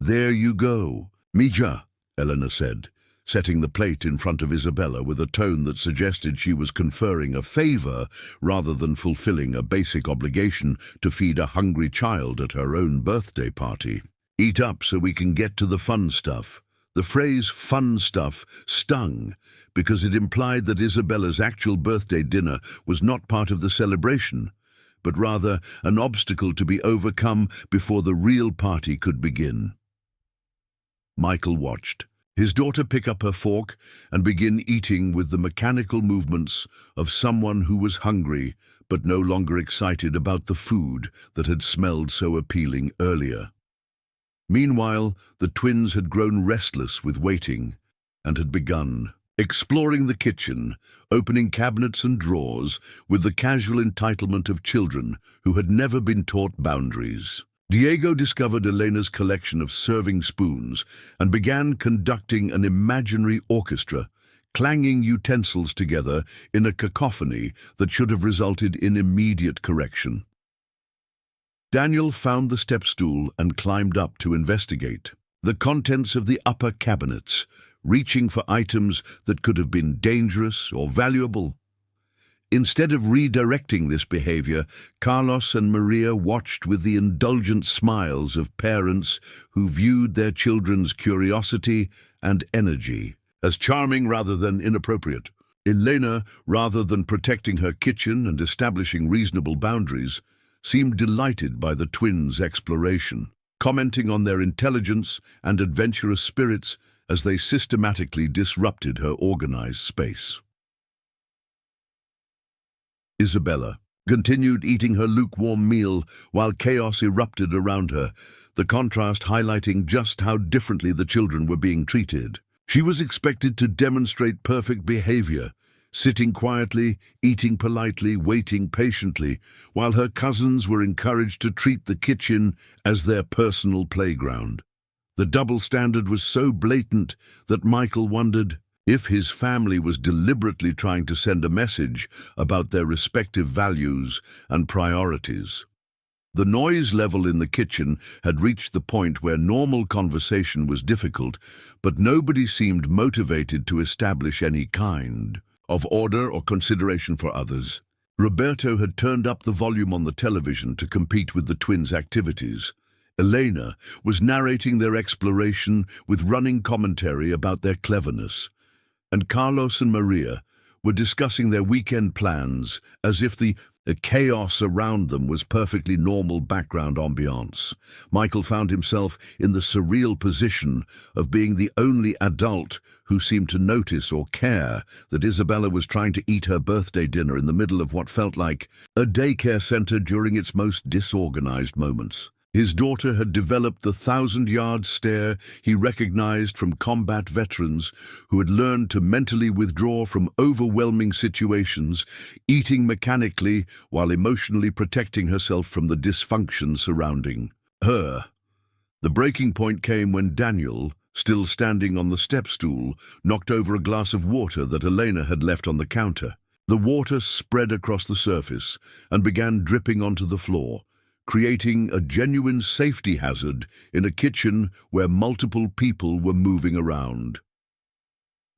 "There you go, Mija," Elena said, setting the plate in front of Isabella with a tone that suggested she was conferring a favor rather than fulfilling a basic obligation to feed a hungry child at her own birthday party. "Eat up so we can get to the fun stuff." The phrase "fun stuff" stung because it implied that Isabella's actual birthday dinner was not part of the celebration, but rather an obstacle to be overcome before the real party could begin. Michael watched his daughter pick up her fork and begin eating with the mechanical movements of someone who was hungry but no longer excited about the food that had smelled so appealing earlier. Meanwhile, the twins had grown restless with waiting and had begun exploring the kitchen, opening cabinets and drawers with the casual entitlement of children who had never been taught boundaries. Diego discovered Elena's collection of serving spoons and began conducting an imaginary orchestra, clanging utensils together in a cacophony that should have resulted in immediate correction. Daniel found the step stool and climbed up to investigate the contents of the upper cabinets, reaching for items that could have been dangerous or valuable. Instead of redirecting this behavior, Carlos and Maria watched with the indulgent smiles of parents who viewed their children's curiosity and energy as charming rather than inappropriate. Elena, rather than protecting her kitchen and establishing reasonable boundaries, seemed delighted by the twins' exploration, commenting on their intelligence and adventurous spirits as they systematically disrupted her organized space. Isabella continued eating her lukewarm meal while chaos erupted around her, the contrast highlighting just how differently the children were being treated. She was expected to demonstrate perfect behavior, sitting quietly, eating politely, waiting patiently, while her cousins were encouraged to treat the kitchen as their personal playground. The double standard was so blatant that Michael wondered if his family was deliberately trying to send a message about their respective values and priorities. The noise level in the kitchen had reached the point where normal conversation was difficult, but nobody seemed motivated to establish any kind of order or consideration for others. Roberto had turned up the volume on the television to compete with the twins' activities. Elena was narrating their exploration with running commentary about their cleverness, and Carlos and Maria were discussing their weekend plans as if the chaos around them was perfectly normal background ambiance. Michael found himself in the surreal position of being the only adult who seemed to notice or care that Isabella was trying to eat her birthday dinner in the middle of what felt like a daycare center during its most disorganized moments. His daughter had developed the 1,000-yard stare he recognized from combat veterans who had learned to mentally withdraw from overwhelming situations, eating mechanically while emotionally protecting herself from the dysfunction surrounding her. The breaking point came when Daniel, still standing on the step stool, knocked over a glass of water that Elena had left on the counter. The water spread across the surface and began dripping onto the floor, creating a genuine safety hazard in a kitchen where multiple people were moving around.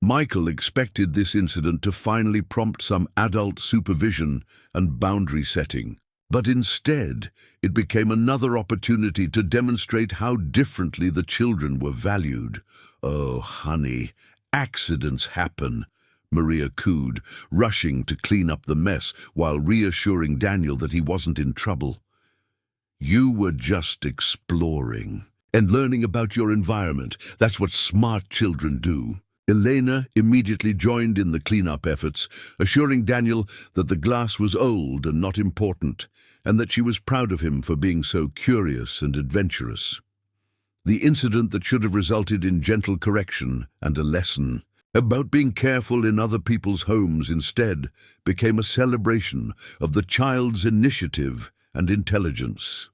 Michael expected this incident to finally prompt some adult supervision and boundary setting, but instead it became another opportunity to demonstrate how differently the children were valued. "Oh, honey, accidents happen," Maria cooed, rushing to clean up the mess while reassuring Daniel that he wasn't in trouble. "You were just exploring and learning about your environment. That's what smart children do." Elena immediately joined in the cleanup efforts, assuring Daniel that the glass was old and not important, and that she was proud of him for being so curious and adventurous. The incident that should have resulted in gentle correction and a lesson about being careful in other people's homes instead became a celebration of the child's initiative and intelligence.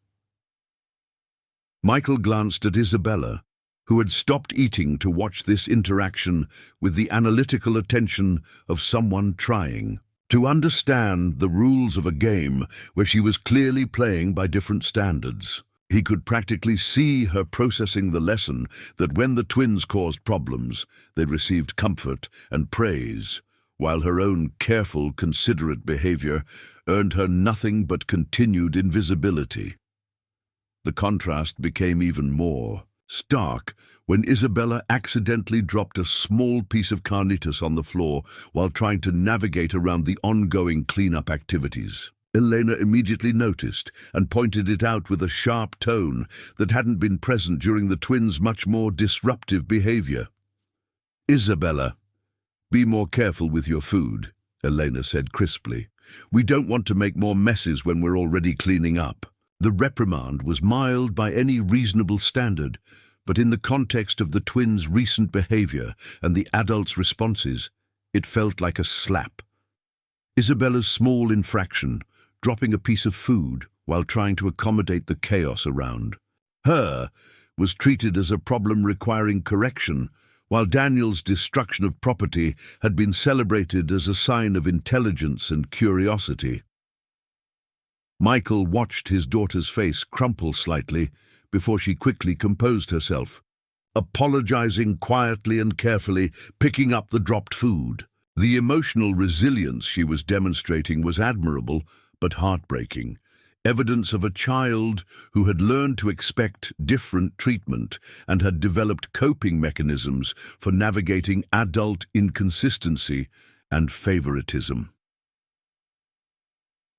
Michael glanced at Isabella, who had stopped eating to watch this interaction with the analytical attention of someone trying to understand the rules of a game where she was clearly playing by different standards. He could practically see her processing the lesson that when the twins caused problems, they received comfort and praise, while her own careful, considerate behavior earned her nothing but continued invisibility. The contrast became even more stark when Isabella accidentally dropped a small piece of carnitas on the floor while trying to navigate around the ongoing cleanup activities. Elena immediately noticed and pointed it out with a sharp tone that hadn't been present during the twins' much more disruptive behavior. "Isabella, be more careful with your food," Elena said crisply. "We don't want to make more messes when we're already cleaning up." The reprimand was mild by any reasonable standard, but in the context of the twins' recent behavior and the adults' responses, it felt like a slap. Isabella's small infraction, dropping a piece of food while trying to accommodate the chaos around her, was treated as a problem requiring correction, while Daniel's destruction of property had been celebrated as a sign of intelligence and curiosity. Michael watched his daughter's face crumple slightly before she quickly composed herself, apologizing quietly and carefully, picking up the dropped food. The emotional resilience she was demonstrating was admirable but heartbreaking, evidence of a child who had learned to expect different treatment and had developed coping mechanisms for navigating adult inconsistency and favoritism.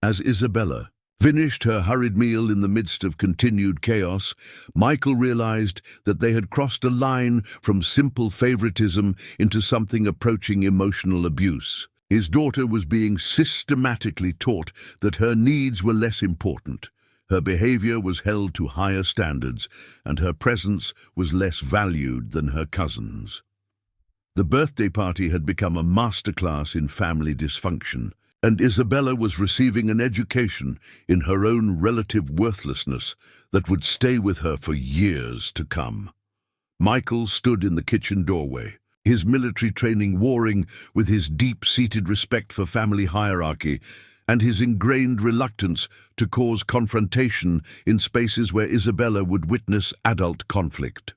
As Isabella finished her hurried meal in the midst of continued chaos, Michael realized that they had crossed a line from simple favoritism into something approaching emotional abuse. His daughter was being systematically taught that her needs were less important, her behavior was held to higher standards, and her presence was less valued than her cousins. The birthday party had become a masterclass in family dysfunction, and Isabella was receiving an education in her own relative worthlessness that would stay with her for years to come. Michael stood in the kitchen doorway, his military training warring with his deep-seated respect for family hierarchy, and his ingrained reluctance to cause confrontation in spaces where Isabella would witness adult conflict.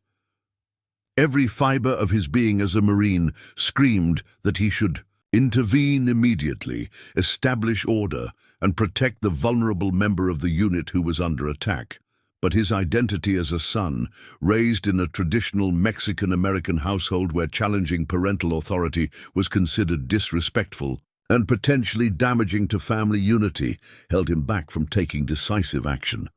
Every fiber of his being as a Marine screamed that he should intervene immediately, establish order, and protect the vulnerable member of the unit who was under attack. But his identity as a son, raised in a traditional Mexican-American household where challenging parental authority was considered disrespectful and potentially damaging to family unity, held him back from taking decisive action.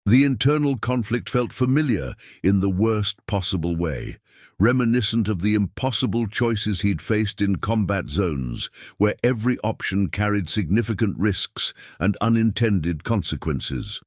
The internal conflict felt familiar in the worst possible way, reminiscent of the impossible choices he'd faced in combat zones, where every option carried significant risks and unintended consequences.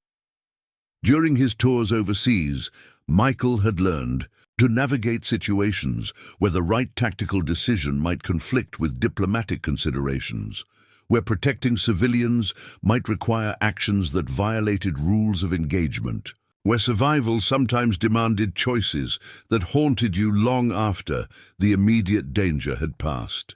During his tours overseas, Michael had learned to navigate situations where the right tactical decision might conflict with diplomatic considerations, where protecting civilians might require actions that violated rules of engagement, where survival sometimes demanded choices that haunted you long after the immediate danger had passed.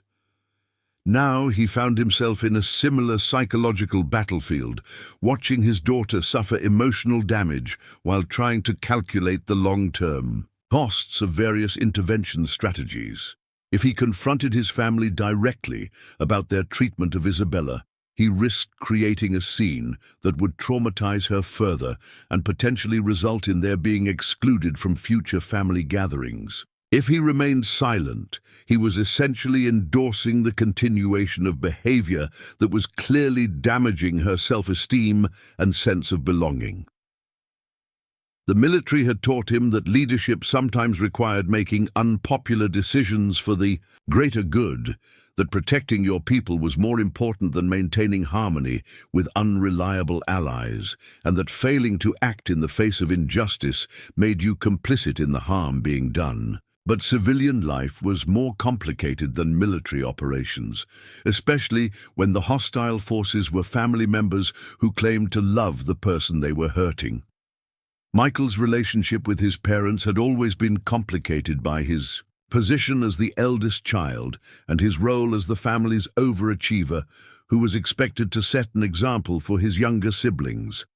Now he found himself in a similar psychological battlefield, watching his daughter suffer emotional damage while trying to calculate the long-term costs of various intervention strategies. If he confronted his family directly about their treatment of Isabella, he risked creating a scene that would traumatize her further and potentially result in their being excluded from future family gatherings. If he remained silent, he was essentially endorsing the continuation of behavior that was clearly damaging her self-esteem and sense of belonging. The military had taught him that leadership sometimes required making unpopular decisions for the greater good, that protecting your people was more important than maintaining harmony with unreliable allies, and that failing to act in the face of injustice made you complicit in the harm being done. But civilian life was more complicated than military operations, especially when the hostile forces were family members who claimed to love the person they were hurting. Michael's relationship with his parents had always been complicated by his position as the eldest child and his role as the family's overachiever who was expected to set an example for his younger siblings.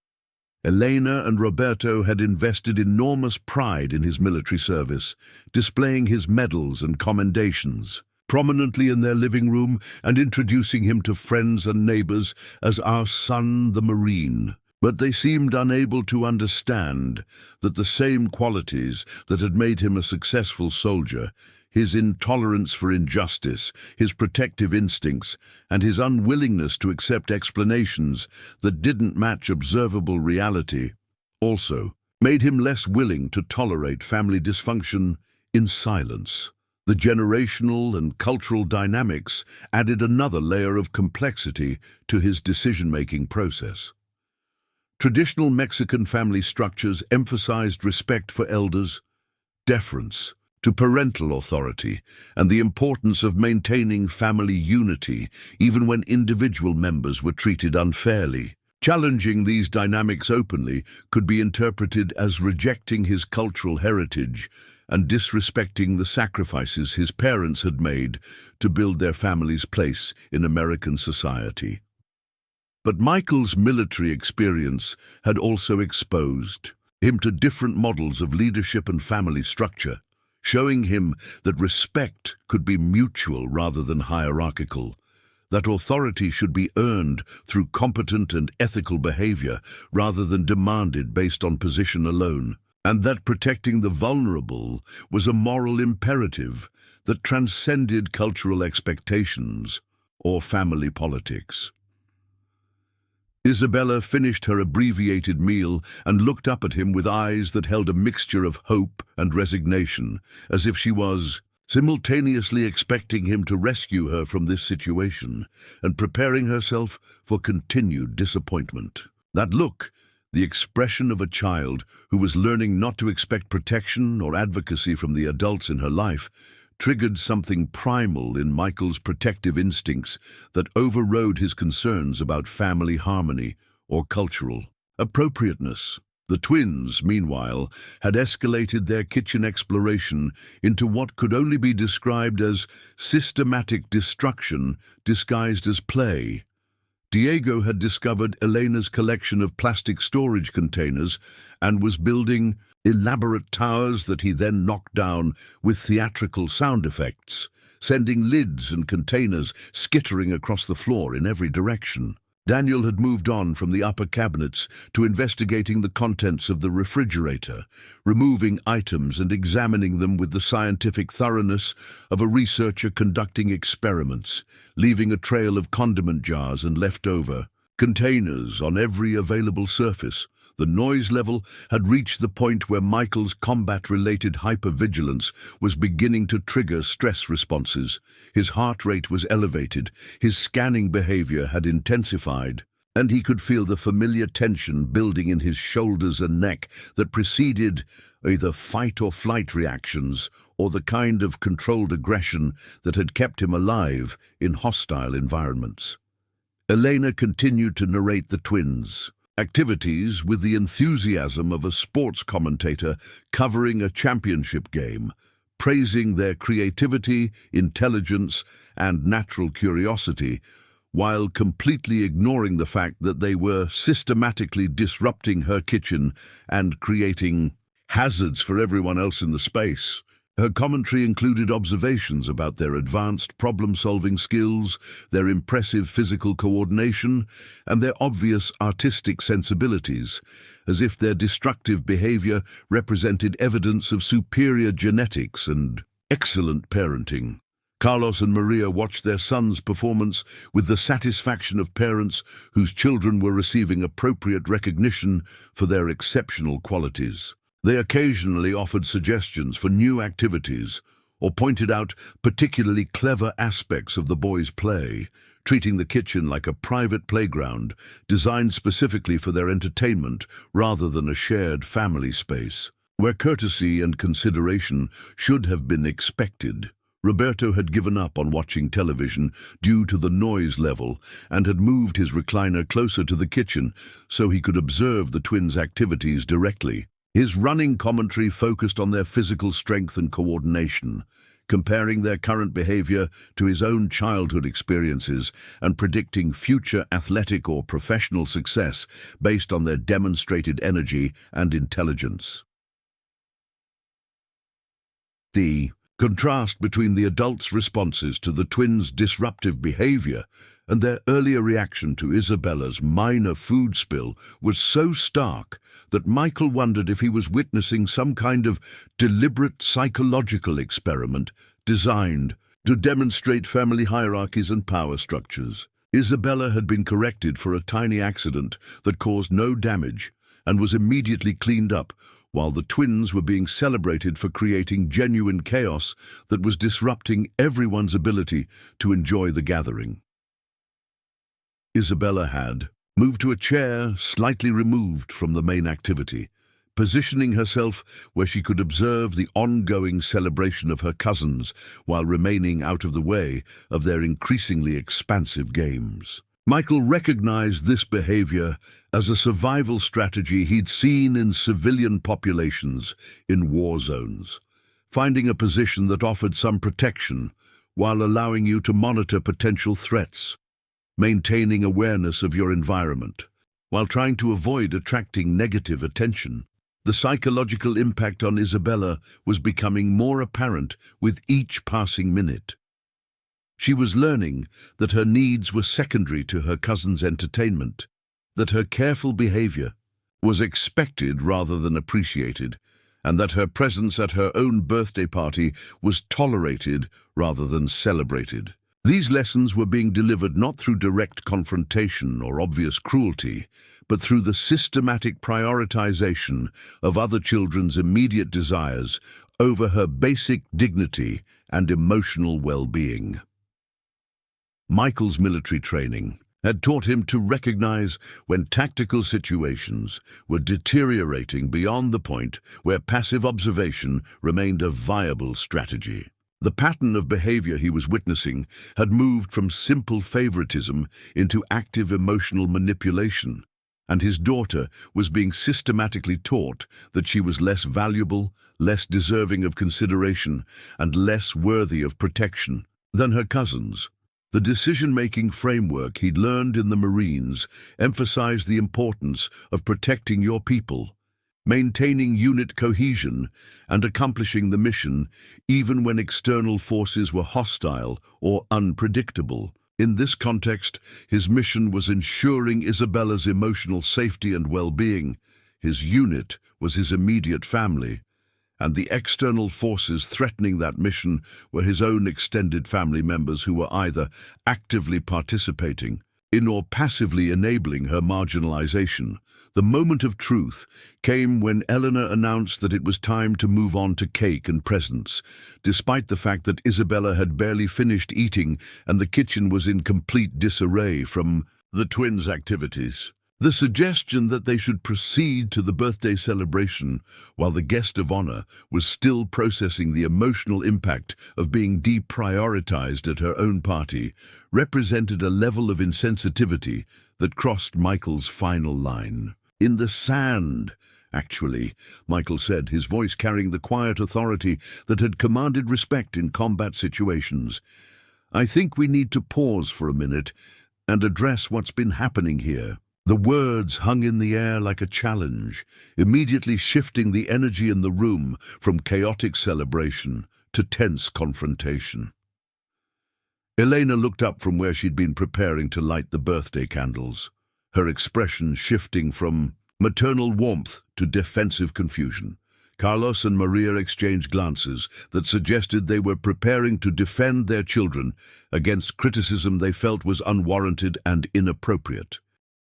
Elena and Roberto had invested enormous pride in his military service, displaying his medals and commendations prominently in their living room and introducing him to friends and neighbors as "our son the Marine." But they seemed unable to understand that the same qualities that had made him a successful soldier, his intolerance for injustice, his protective instincts, and his unwillingness to accept explanations that didn't match observable reality, also made him less willing to tolerate family dysfunction in silence. The generational and cultural dynamics added another layer of complexity to his decision-making process. Traditional Mexican family structures emphasized respect for elders, deference to parental authority, and the importance of maintaining family unity even when individual members were treated unfairly. Challenging these dynamics openly could be interpreted as rejecting his cultural heritage and disrespecting the sacrifices his parents had made to build their family's place in American society. But Michael's military experience had also exposed him to different models of leadership and family structure, showing him that respect could be mutual rather than hierarchical, that authority should be earned through competent and ethical behavior rather than demanded based on position alone, and that protecting the vulnerable was a moral imperative that transcended cultural expectations or family politics. Isabella finished her abbreviated meal and looked up at him with eyes that held a mixture of hope and resignation, as if she was simultaneously expecting him to rescue her from this situation and preparing herself for continued disappointment. That look, the expression of a child who was learning not to expect protection or advocacy from the adults in her life, triggered something primal in Michael's protective instincts that overrode his concerns about family harmony or cultural appropriateness. The twins, meanwhile, had escalated their kitchen exploration into what could only be described as systematic destruction disguised as play. Diego had discovered Elena's collection of plastic storage containers and was building elaborate towers that he then knocked down with theatrical sound effects, sending lids and containers skittering across the floor in every direction. Daniel had moved on from the upper cabinets to investigating the contents of the refrigerator, removing items and examining them with the scientific thoroughness of a researcher conducting experiments, leaving a trail of condiment jars and leftover containers on every available surface. The noise level had reached the point where Michael's combat-related hypervigilance was beginning to trigger stress responses. His heart rate was elevated, his scanning behavior had intensified, and he could feel the familiar tension building in his shoulders and neck that preceded either fight or flight reactions or the kind of controlled aggression that had kept him alive in hostile environments. Elena continued to narrate the twins' activities with the enthusiasm of a sports commentator covering a championship game, praising their creativity, intelligence, and natural curiosity, while completely ignoring the fact that they were systematically disrupting her kitchen and creating hazards for everyone else in the space. Her commentary included observations about their advanced problem-solving skills, their impressive physical coordination, and their obvious artistic sensibilities, as if their destructive behavior represented evidence of superior genetics and excellent parenting. Carlos and Maria watched their son's performance with the satisfaction of parents whose children were receiving appropriate recognition for their exceptional qualities. They occasionally offered suggestions for new activities or pointed out particularly clever aspects of the boys' play, treating the kitchen like a private playground designed specifically for their entertainment rather than a shared family space. Where courtesy and consideration should have been expected, Roberto had given up on watching television due to the noise level and had moved his recliner closer to the kitchen so he could observe the twins' activities directly. His running commentary focused on their physical strength and coordination, comparing their current behavior to his own childhood experiences and predicting future athletic or professional success based on their demonstrated energy and intelligence. The contrast between the adults' responses to the twins' disruptive behavior and their earlier reaction to Isabella's minor food spill was so stark that Michael wondered if he was witnessing some kind of deliberate psychological experiment designed to demonstrate family hierarchies and power structures. Isabella had been corrected for a tiny accident that caused no damage and was immediately cleaned up, while the twins were being celebrated for creating genuine chaos that was disrupting everyone's ability to enjoy the gathering. Isabella had moved to a chair slightly removed from the main activity, positioning herself where she could observe the ongoing celebration of her cousins while remaining out of the way of their increasingly expansive games. Michael recognized this behavior as a survival strategy he'd seen in civilian populations in war zones, finding a position that offered some protection while allowing you to monitor potential threats, maintaining awareness of your environment, while trying to avoid attracting negative attention. The psychological impact on Isabella was becoming more apparent with each passing minute. She was learning that her needs were secondary to her cousin's entertainment, that her careful behavior was expected rather than appreciated, and that her presence at her own birthday party was tolerated rather than celebrated. These lessons were being delivered not through direct confrontation or obvious cruelty, but through the systematic prioritization of other children's immediate desires over her basic dignity and emotional well-being. Michael's military training had taught him to recognize when tactical situations were deteriorating beyond the point where passive observation remained a viable strategy. The pattern of behavior he was witnessing had moved from simple favoritism into active emotional manipulation, and his daughter was being systematically taught that she was less valuable, less deserving of consideration, and less worthy of protection than her cousins. The decision-making framework he'd learned in the Marines emphasized the importance of protecting your people, maintaining unit cohesion, and accomplishing the mission even when external forces were hostile or unpredictable. In this context, his mission was ensuring Isabella's emotional safety and well-being. His unit was his immediate family, and the external forces threatening that mission were his own extended family members who were either actively participating in or passively enabling her marginalization. The moment of truth came when Eleanor announced that it was time to move on to cake and presents, despite the fact that Isabella had barely finished eating and the kitchen was in complete disarray from the twins' activities. The suggestion that they should proceed to the birthday celebration while the guest of honor was still processing the emotional impact of being deprioritized at her own party represented a level of insensitivity that crossed Michael's final line. "In the sand, actually," Michael said, his voice carrying the quiet authority that had commanded respect in combat situations. "I think we need to pause for a minute and address what's been happening here." The words hung in the air like a challenge, immediately shifting the energy in the room from chaotic celebration to tense confrontation. Elena looked up from where she'd been preparing to light the birthday candles, her expression shifting from maternal warmth to defensive confusion. Carlos and Maria exchanged glances that suggested they were preparing to defend their children against criticism they felt was unwarranted and inappropriate.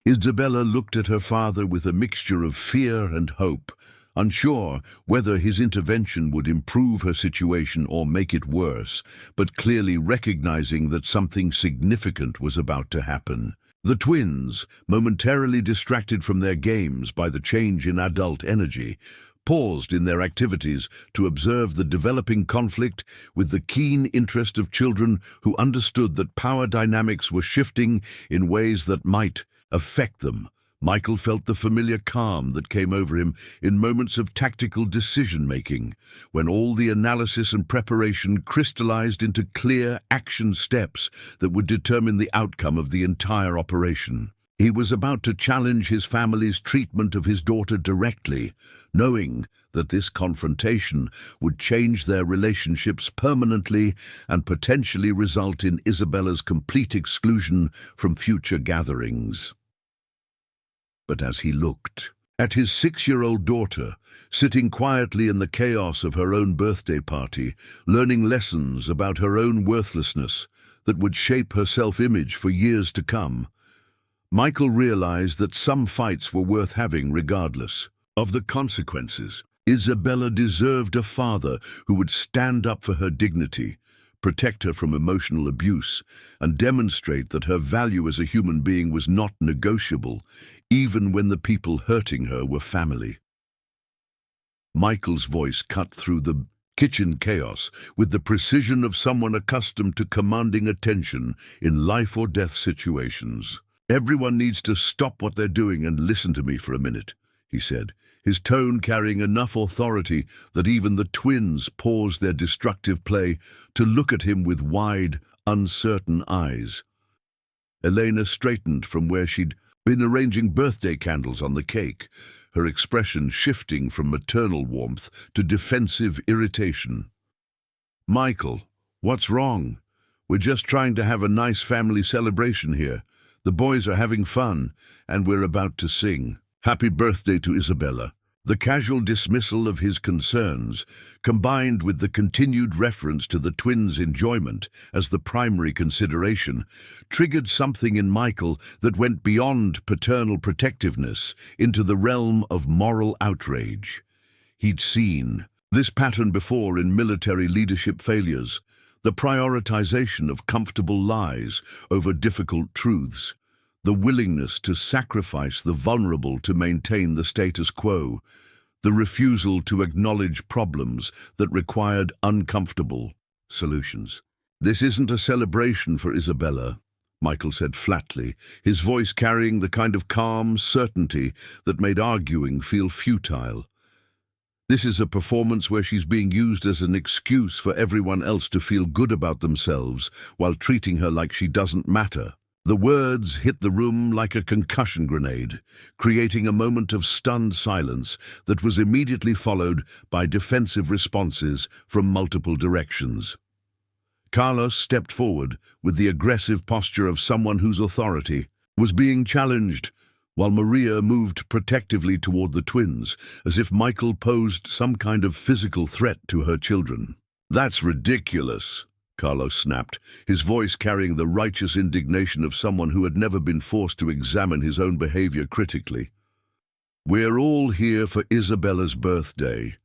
Isabella looked at her father with a mixture of fear and hope, unsure whether his intervention would improve her situation or make it worse, but clearly recognizing that something significant was about to happen. The twins, momentarily distracted from their games by the change in adult energy, paused in their activities to observe the developing conflict with the keen interest of children who understood that power dynamics were shifting in ways that might affect them. Michael felt the familiar calm that came over him in moments of tactical decision-making, when all the analysis and preparation crystallized into clear action steps that would determine the outcome of the entire operation. He was about to challenge his family's treatment of his daughter directly, knowing that this confrontation would change their relationships permanently and potentially result in Isabella's complete exclusion from future gatherings. But as he looked at his 6-year-old daughter, sitting quietly in the chaos of her own birthday party, learning lessons about her own worthlessness that would shape her self-image for years to come, Michael realized that some fights were worth having regardless of the consequences. Isabella deserved a father who would stand up for her dignity, protect her from emotional abuse, and demonstrate that her value as a human being was not negotiable, even when the people hurting her were family. Michael's voice cut through the kitchen chaos with the precision of someone accustomed to commanding attention in life or death situations. "Everyone needs to stop what they're doing and listen to me for a minute," he said, his tone carrying enough authority that even the twins paused their destructive play to look at him with wide, uncertain eyes. Elena straightened from where she'd been arranging birthday candles on the cake, her expression shifting from maternal warmth to defensive irritation. "Michael, what's wrong? We're just trying to have a nice family celebration here. The boys are having fun, and we're about to sing Happy Birthday to Isabella." The casual dismissal of his concerns, combined with the continued reference to the twins' enjoyment as the primary consideration, triggered something in Michael that went beyond paternal protectiveness into the realm of moral outrage. He'd seen this pattern before in military leadership failures, the prioritization of comfortable lies over difficult truths, the willingness to sacrifice the vulnerable to maintain the status quo, the refusal to acknowledge problems that required uncomfortable solutions. "This isn't a celebration for Isabella," Michael said flatly, his voice carrying the kind of calm certainty that made arguing feel futile. This is a performance where she's being used as an excuse for everyone else to feel good about themselves while treating her like she doesn't matter. The words hit the room like a concussion grenade, creating a moment of stunned silence that was immediately followed by defensive responses from multiple directions. Carlos stepped forward with the aggressive posture of someone whose authority was being challenged, while Maria moved protectively toward the twins, as if Michael posed some kind of physical threat to her children. "That's ridiculous," Carlos snapped, his voice carrying the righteous indignation of someone who had never been forced to examine his own behavior critically. "We're all here for Isabella's birthday.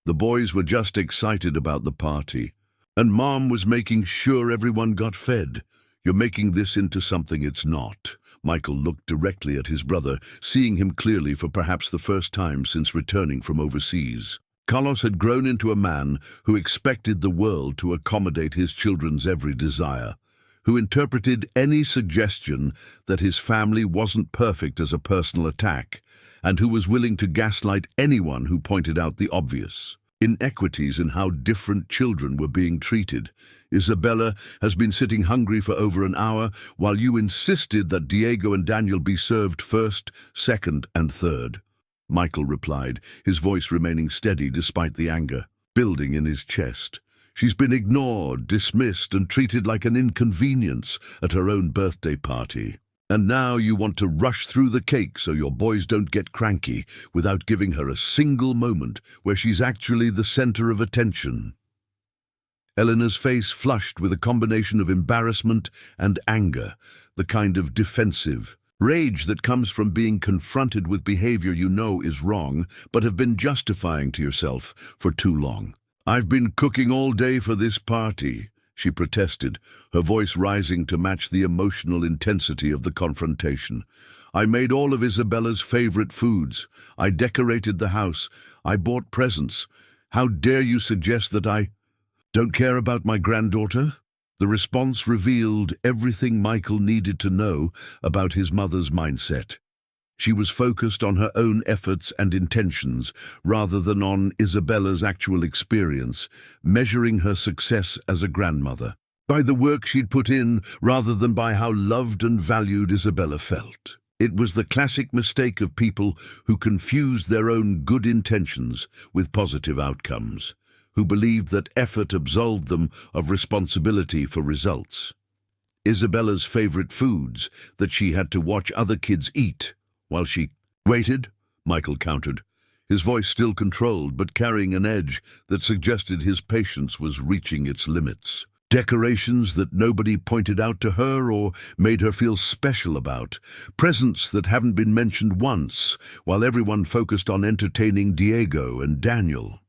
The boys were just excited about the party, and Mom was making sure everyone got fed. You're making this into something it's not." Michael looked directly at his brother, seeing him clearly for perhaps the first time since returning from overseas. Carlos had grown into a man who expected the world to accommodate his children's every desire, who interpreted any suggestion that his family wasn't perfect as a personal attack, and who was willing to gaslight anyone who pointed out the obvious. Inequities in how different children were being treated. "Isabella has been sitting hungry for over an hour while you insisted that Diego and Daniel be served first, second, and third," Michael replied, his voice remaining steady despite the anger building in his chest. "She's been ignored, dismissed, and treated like an inconvenience at her own birthday party. And now you want to rush through the cake so your boys don't get cranky without giving her a single moment where she's actually the center of attention." Eleanor's face flushed with a combination of embarrassment and anger, the kind of defensive rage that comes from being confronted with behavior you know is wrong but have been justifying to yourself for too long. "I've been cooking all day for this party," she protested, her voice rising to match the emotional intensity of the confrontation. "I made all of Isabella's favorite foods. I decorated the house. I bought presents. How dare you suggest that I don't care about my granddaughter?" The response revealed everything Michael needed to know about his mother's mindset. She was focused on her own efforts and intentions rather than on Isabella's actual experience, measuring her success as a grandmother by the work she'd put in rather than by how loved and valued Isabella felt. It was the classic mistake of people who confused their own good intentions with positive outcomes, who believed that effort absolved them of responsibility for results. Isabella's favorite foods that she had to watch other kids eat while she waited, Michael countered, his voice still controlled but carrying an edge that suggested his patience was reaching its limits. Decorations that nobody pointed out to her or made her feel special about. Presents that haven't been mentioned once, while everyone focused on entertaining Diego and Daniel.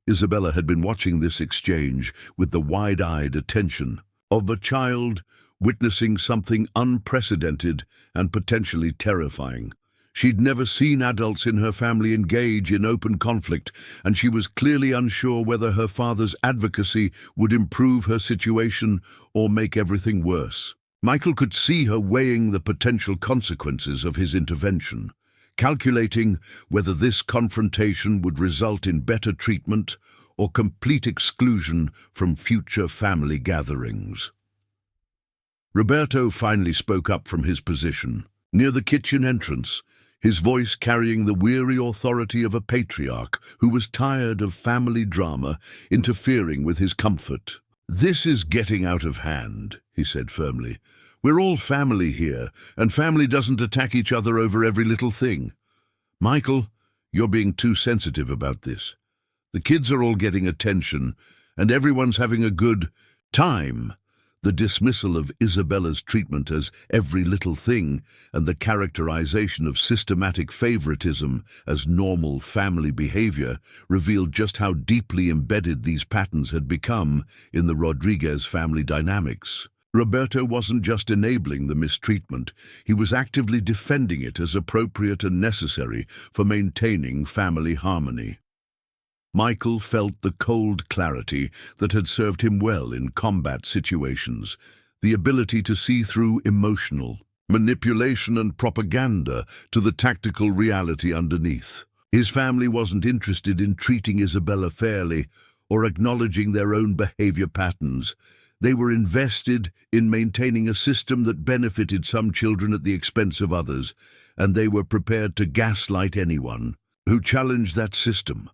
Isabella had been watching this exchange with the wide-eyed attention of a child witnessing something unprecedented and potentially terrifying. She'd never seen adults in her family engage in open conflict, and she was clearly unsure whether her father's advocacy would improve her situation or make everything worse. Michael could see her weighing the potential consequences of his intervention, calculating whether this confrontation would result in better treatment or complete exclusion from future family gatherings. Roberto finally spoke up from his position, near the kitchen entrance, his voice carrying the weary authority of a patriarch who was tired of family drama interfering with his comfort. "This is getting out of hand," he said firmly. "We're all family here, and family doesn't attack each other over every little thing. Michael, you're being too sensitive about this. The kids are all getting attention, and everyone's having a good time." The dismissal of Isabella's treatment as every little thing and the characterization of systematic favoritism as normal family behavior revealed just how deeply embedded these patterns had become in the Rodriguez family dynamics. Roberto wasn't just enabling the mistreatment, he was actively defending it as appropriate and necessary for maintaining family harmony. Michael felt the cold clarity that had served him well in combat situations, the ability to see through emotional manipulation and propaganda to the tactical reality underneath. His family wasn't interested in treating Isabella fairly or acknowledging their own behavior patterns. They were invested in maintaining a system that benefited some children at the expense of others, and they were prepared to gaslight anyone who challenged that system.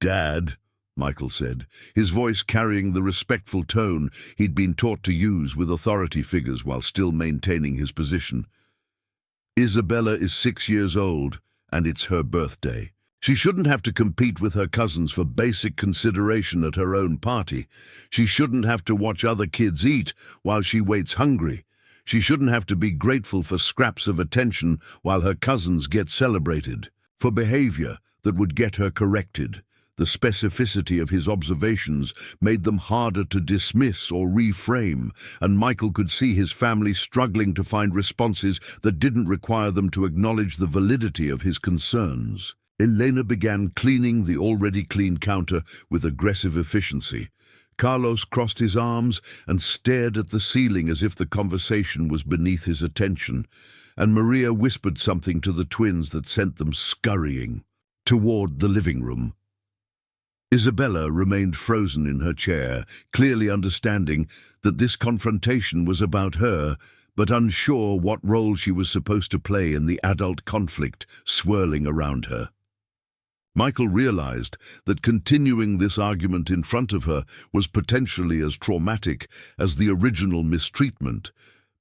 "Dad," Michael said, his voice carrying the respectful tone he'd been taught to use with authority figures while still maintaining his position. "Isabella is 6 years old, and it's her birthday. She shouldn't have to compete with her cousins for basic consideration at her own party. She shouldn't have to watch other kids eat while she waits hungry. She shouldn't have to be grateful for scraps of attention while her cousins get celebrated, for behavior that would get her corrected." The specificity of his observations made them harder to dismiss or reframe, and Michael could see his family struggling to find responses that didn't require them to acknowledge the validity of his concerns. Elena began cleaning the already clean counter with aggressive efficiency. Carlos crossed his arms and stared at the ceiling as if the conversation was beneath his attention, and Maria whispered something to the twins that sent them scurrying toward the living room. Isabella remained frozen in her chair, clearly understanding that this confrontation was about her, but unsure what role she was supposed to play in the adult conflict swirling around her. Michael realized that continuing this argument in front of her was potentially as traumatic as the original mistreatment,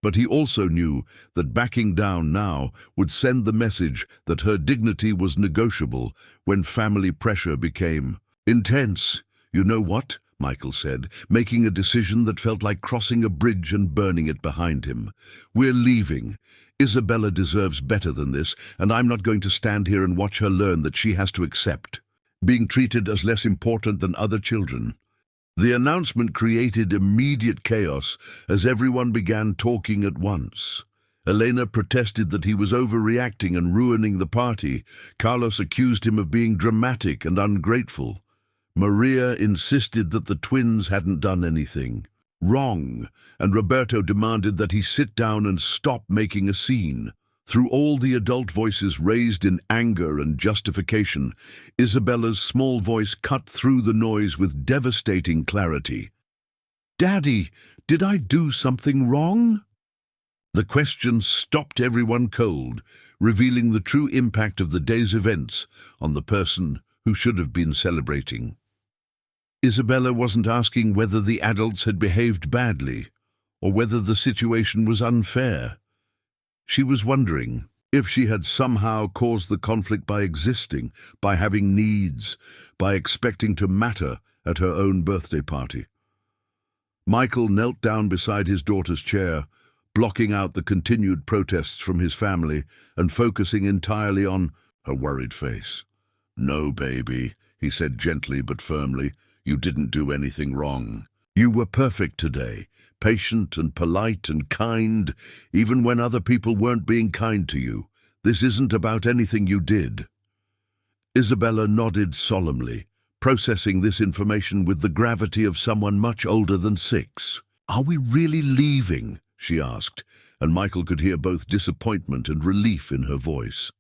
but he also knew that backing down now would send the message that her dignity was negotiable when family pressure became intense. "You know what?" Michael said, making a decision that felt like crossing a bridge and burning it behind him. "We're leaving. Isabella deserves better than this, and I'm not going to stand here and watch her learn that she has to accept being treated as less important than other children." The announcement created immediate chaos as everyone began talking at once. Elena protested that he was overreacting and ruining the party. Carlos accused him of being dramatic and ungrateful. Maria insisted that the twins hadn't done anything wrong, and Roberto demanded that he sit down and stop making a scene. Through all the adult voices raised in anger and justification, Isabella's small voice cut through the noise with devastating clarity. "Daddy, did I do something wrong?" The question stopped everyone cold, revealing the true impact of the day's events on the person who should have been celebrating. Isabella wasn't asking whether the adults had behaved badly or whether the situation was unfair. She was wondering if she had somehow caused the conflict by existing, by having needs, by expecting to matter at her own birthday party. Michael knelt down beside his daughter's chair, blocking out the continued protests from his family and focusing entirely on her worried face. "No, baby," he said gently but firmly. "You didn't do anything wrong. You were perfect today, patient and polite and kind, even when other people weren't being kind to you. This isn't about anything you did." Isabella nodded solemnly, processing this information with the gravity of someone much older than 6. "Are we really leaving?" she asked, and Michael could hear both disappointment and relief in her voice.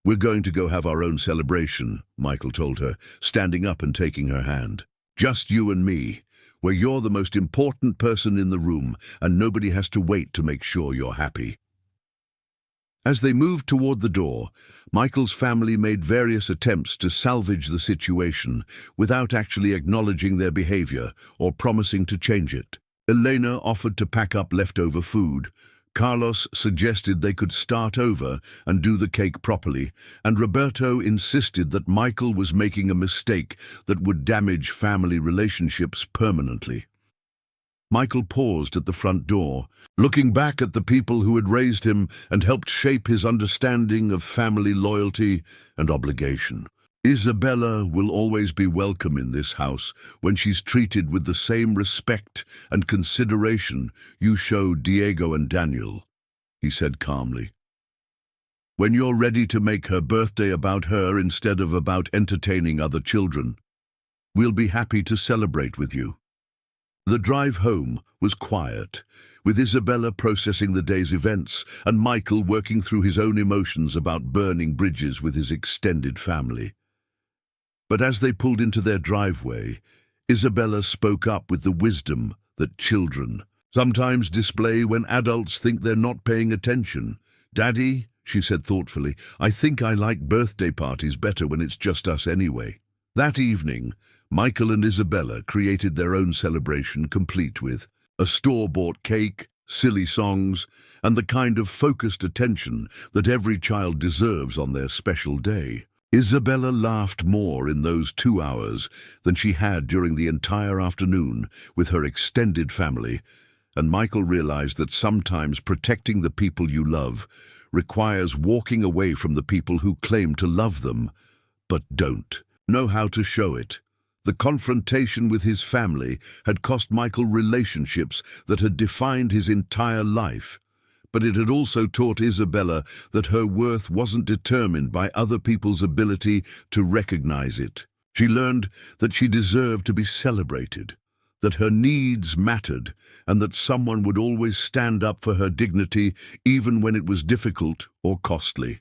"We're going to go have our own celebration," Michael told her, standing up and taking her hand. "Just you and me, where you're the most important person in the room and nobody has to wait to make sure you're happy." As they moved toward the door, Michael's family made various attempts to salvage the situation without actually acknowledging their behavior or promising to change it. Elena offered to pack up leftover food. Carlos suggested they could start over and do the cake properly, and Roberto insisted that Michael was making a mistake that would damage family relationships permanently. Michael paused at the front door, looking back at the people who had raised him and helped shape his understanding of family loyalty and obligation. "Isabella will always be welcome in this house when she's treated with the same respect and consideration you showed Diego and Daniel," he said calmly. "When you're ready to make her birthday about her instead of about entertaining other children, we'll be happy to celebrate with you." The drive home was quiet, with Isabella processing the day's events and Michael working through his own emotions about burning bridges with his extended family. But as they pulled into their driveway, Isabella spoke up with the wisdom that children sometimes display when adults think they're not paying attention. "Daddy," she said thoughtfully, "I think I like birthday parties better when it's just us anyway." That evening, Michael and Isabella created their own celebration, complete with a store-bought cake, silly songs, and the kind of focused attention that every child deserves on their special day. Isabella laughed more in those 2 hours than she had during the entire afternoon with her extended family, and Michael realized that sometimes protecting the people you love requires walking away from the people who claim to love them, but don't know how to show it. The confrontation with his family had cost Michael relationships that had defined his entire life, but it had also taught Isabella that her worth wasn't determined by other people's ability to recognize it. She learned that she deserved to be celebrated, that her needs mattered, and that someone would always stand up for her dignity even when it was difficult or costly.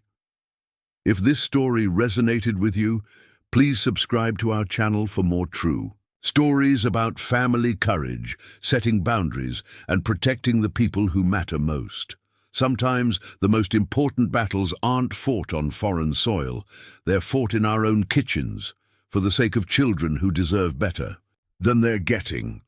If this story resonated with you, please subscribe to our channel for more true stories about family courage, setting boundaries, and protecting the people who matter most. Sometimes the most important battles aren't fought on foreign soil. They're fought in our own kitchens, for the sake of children who deserve better than they're getting.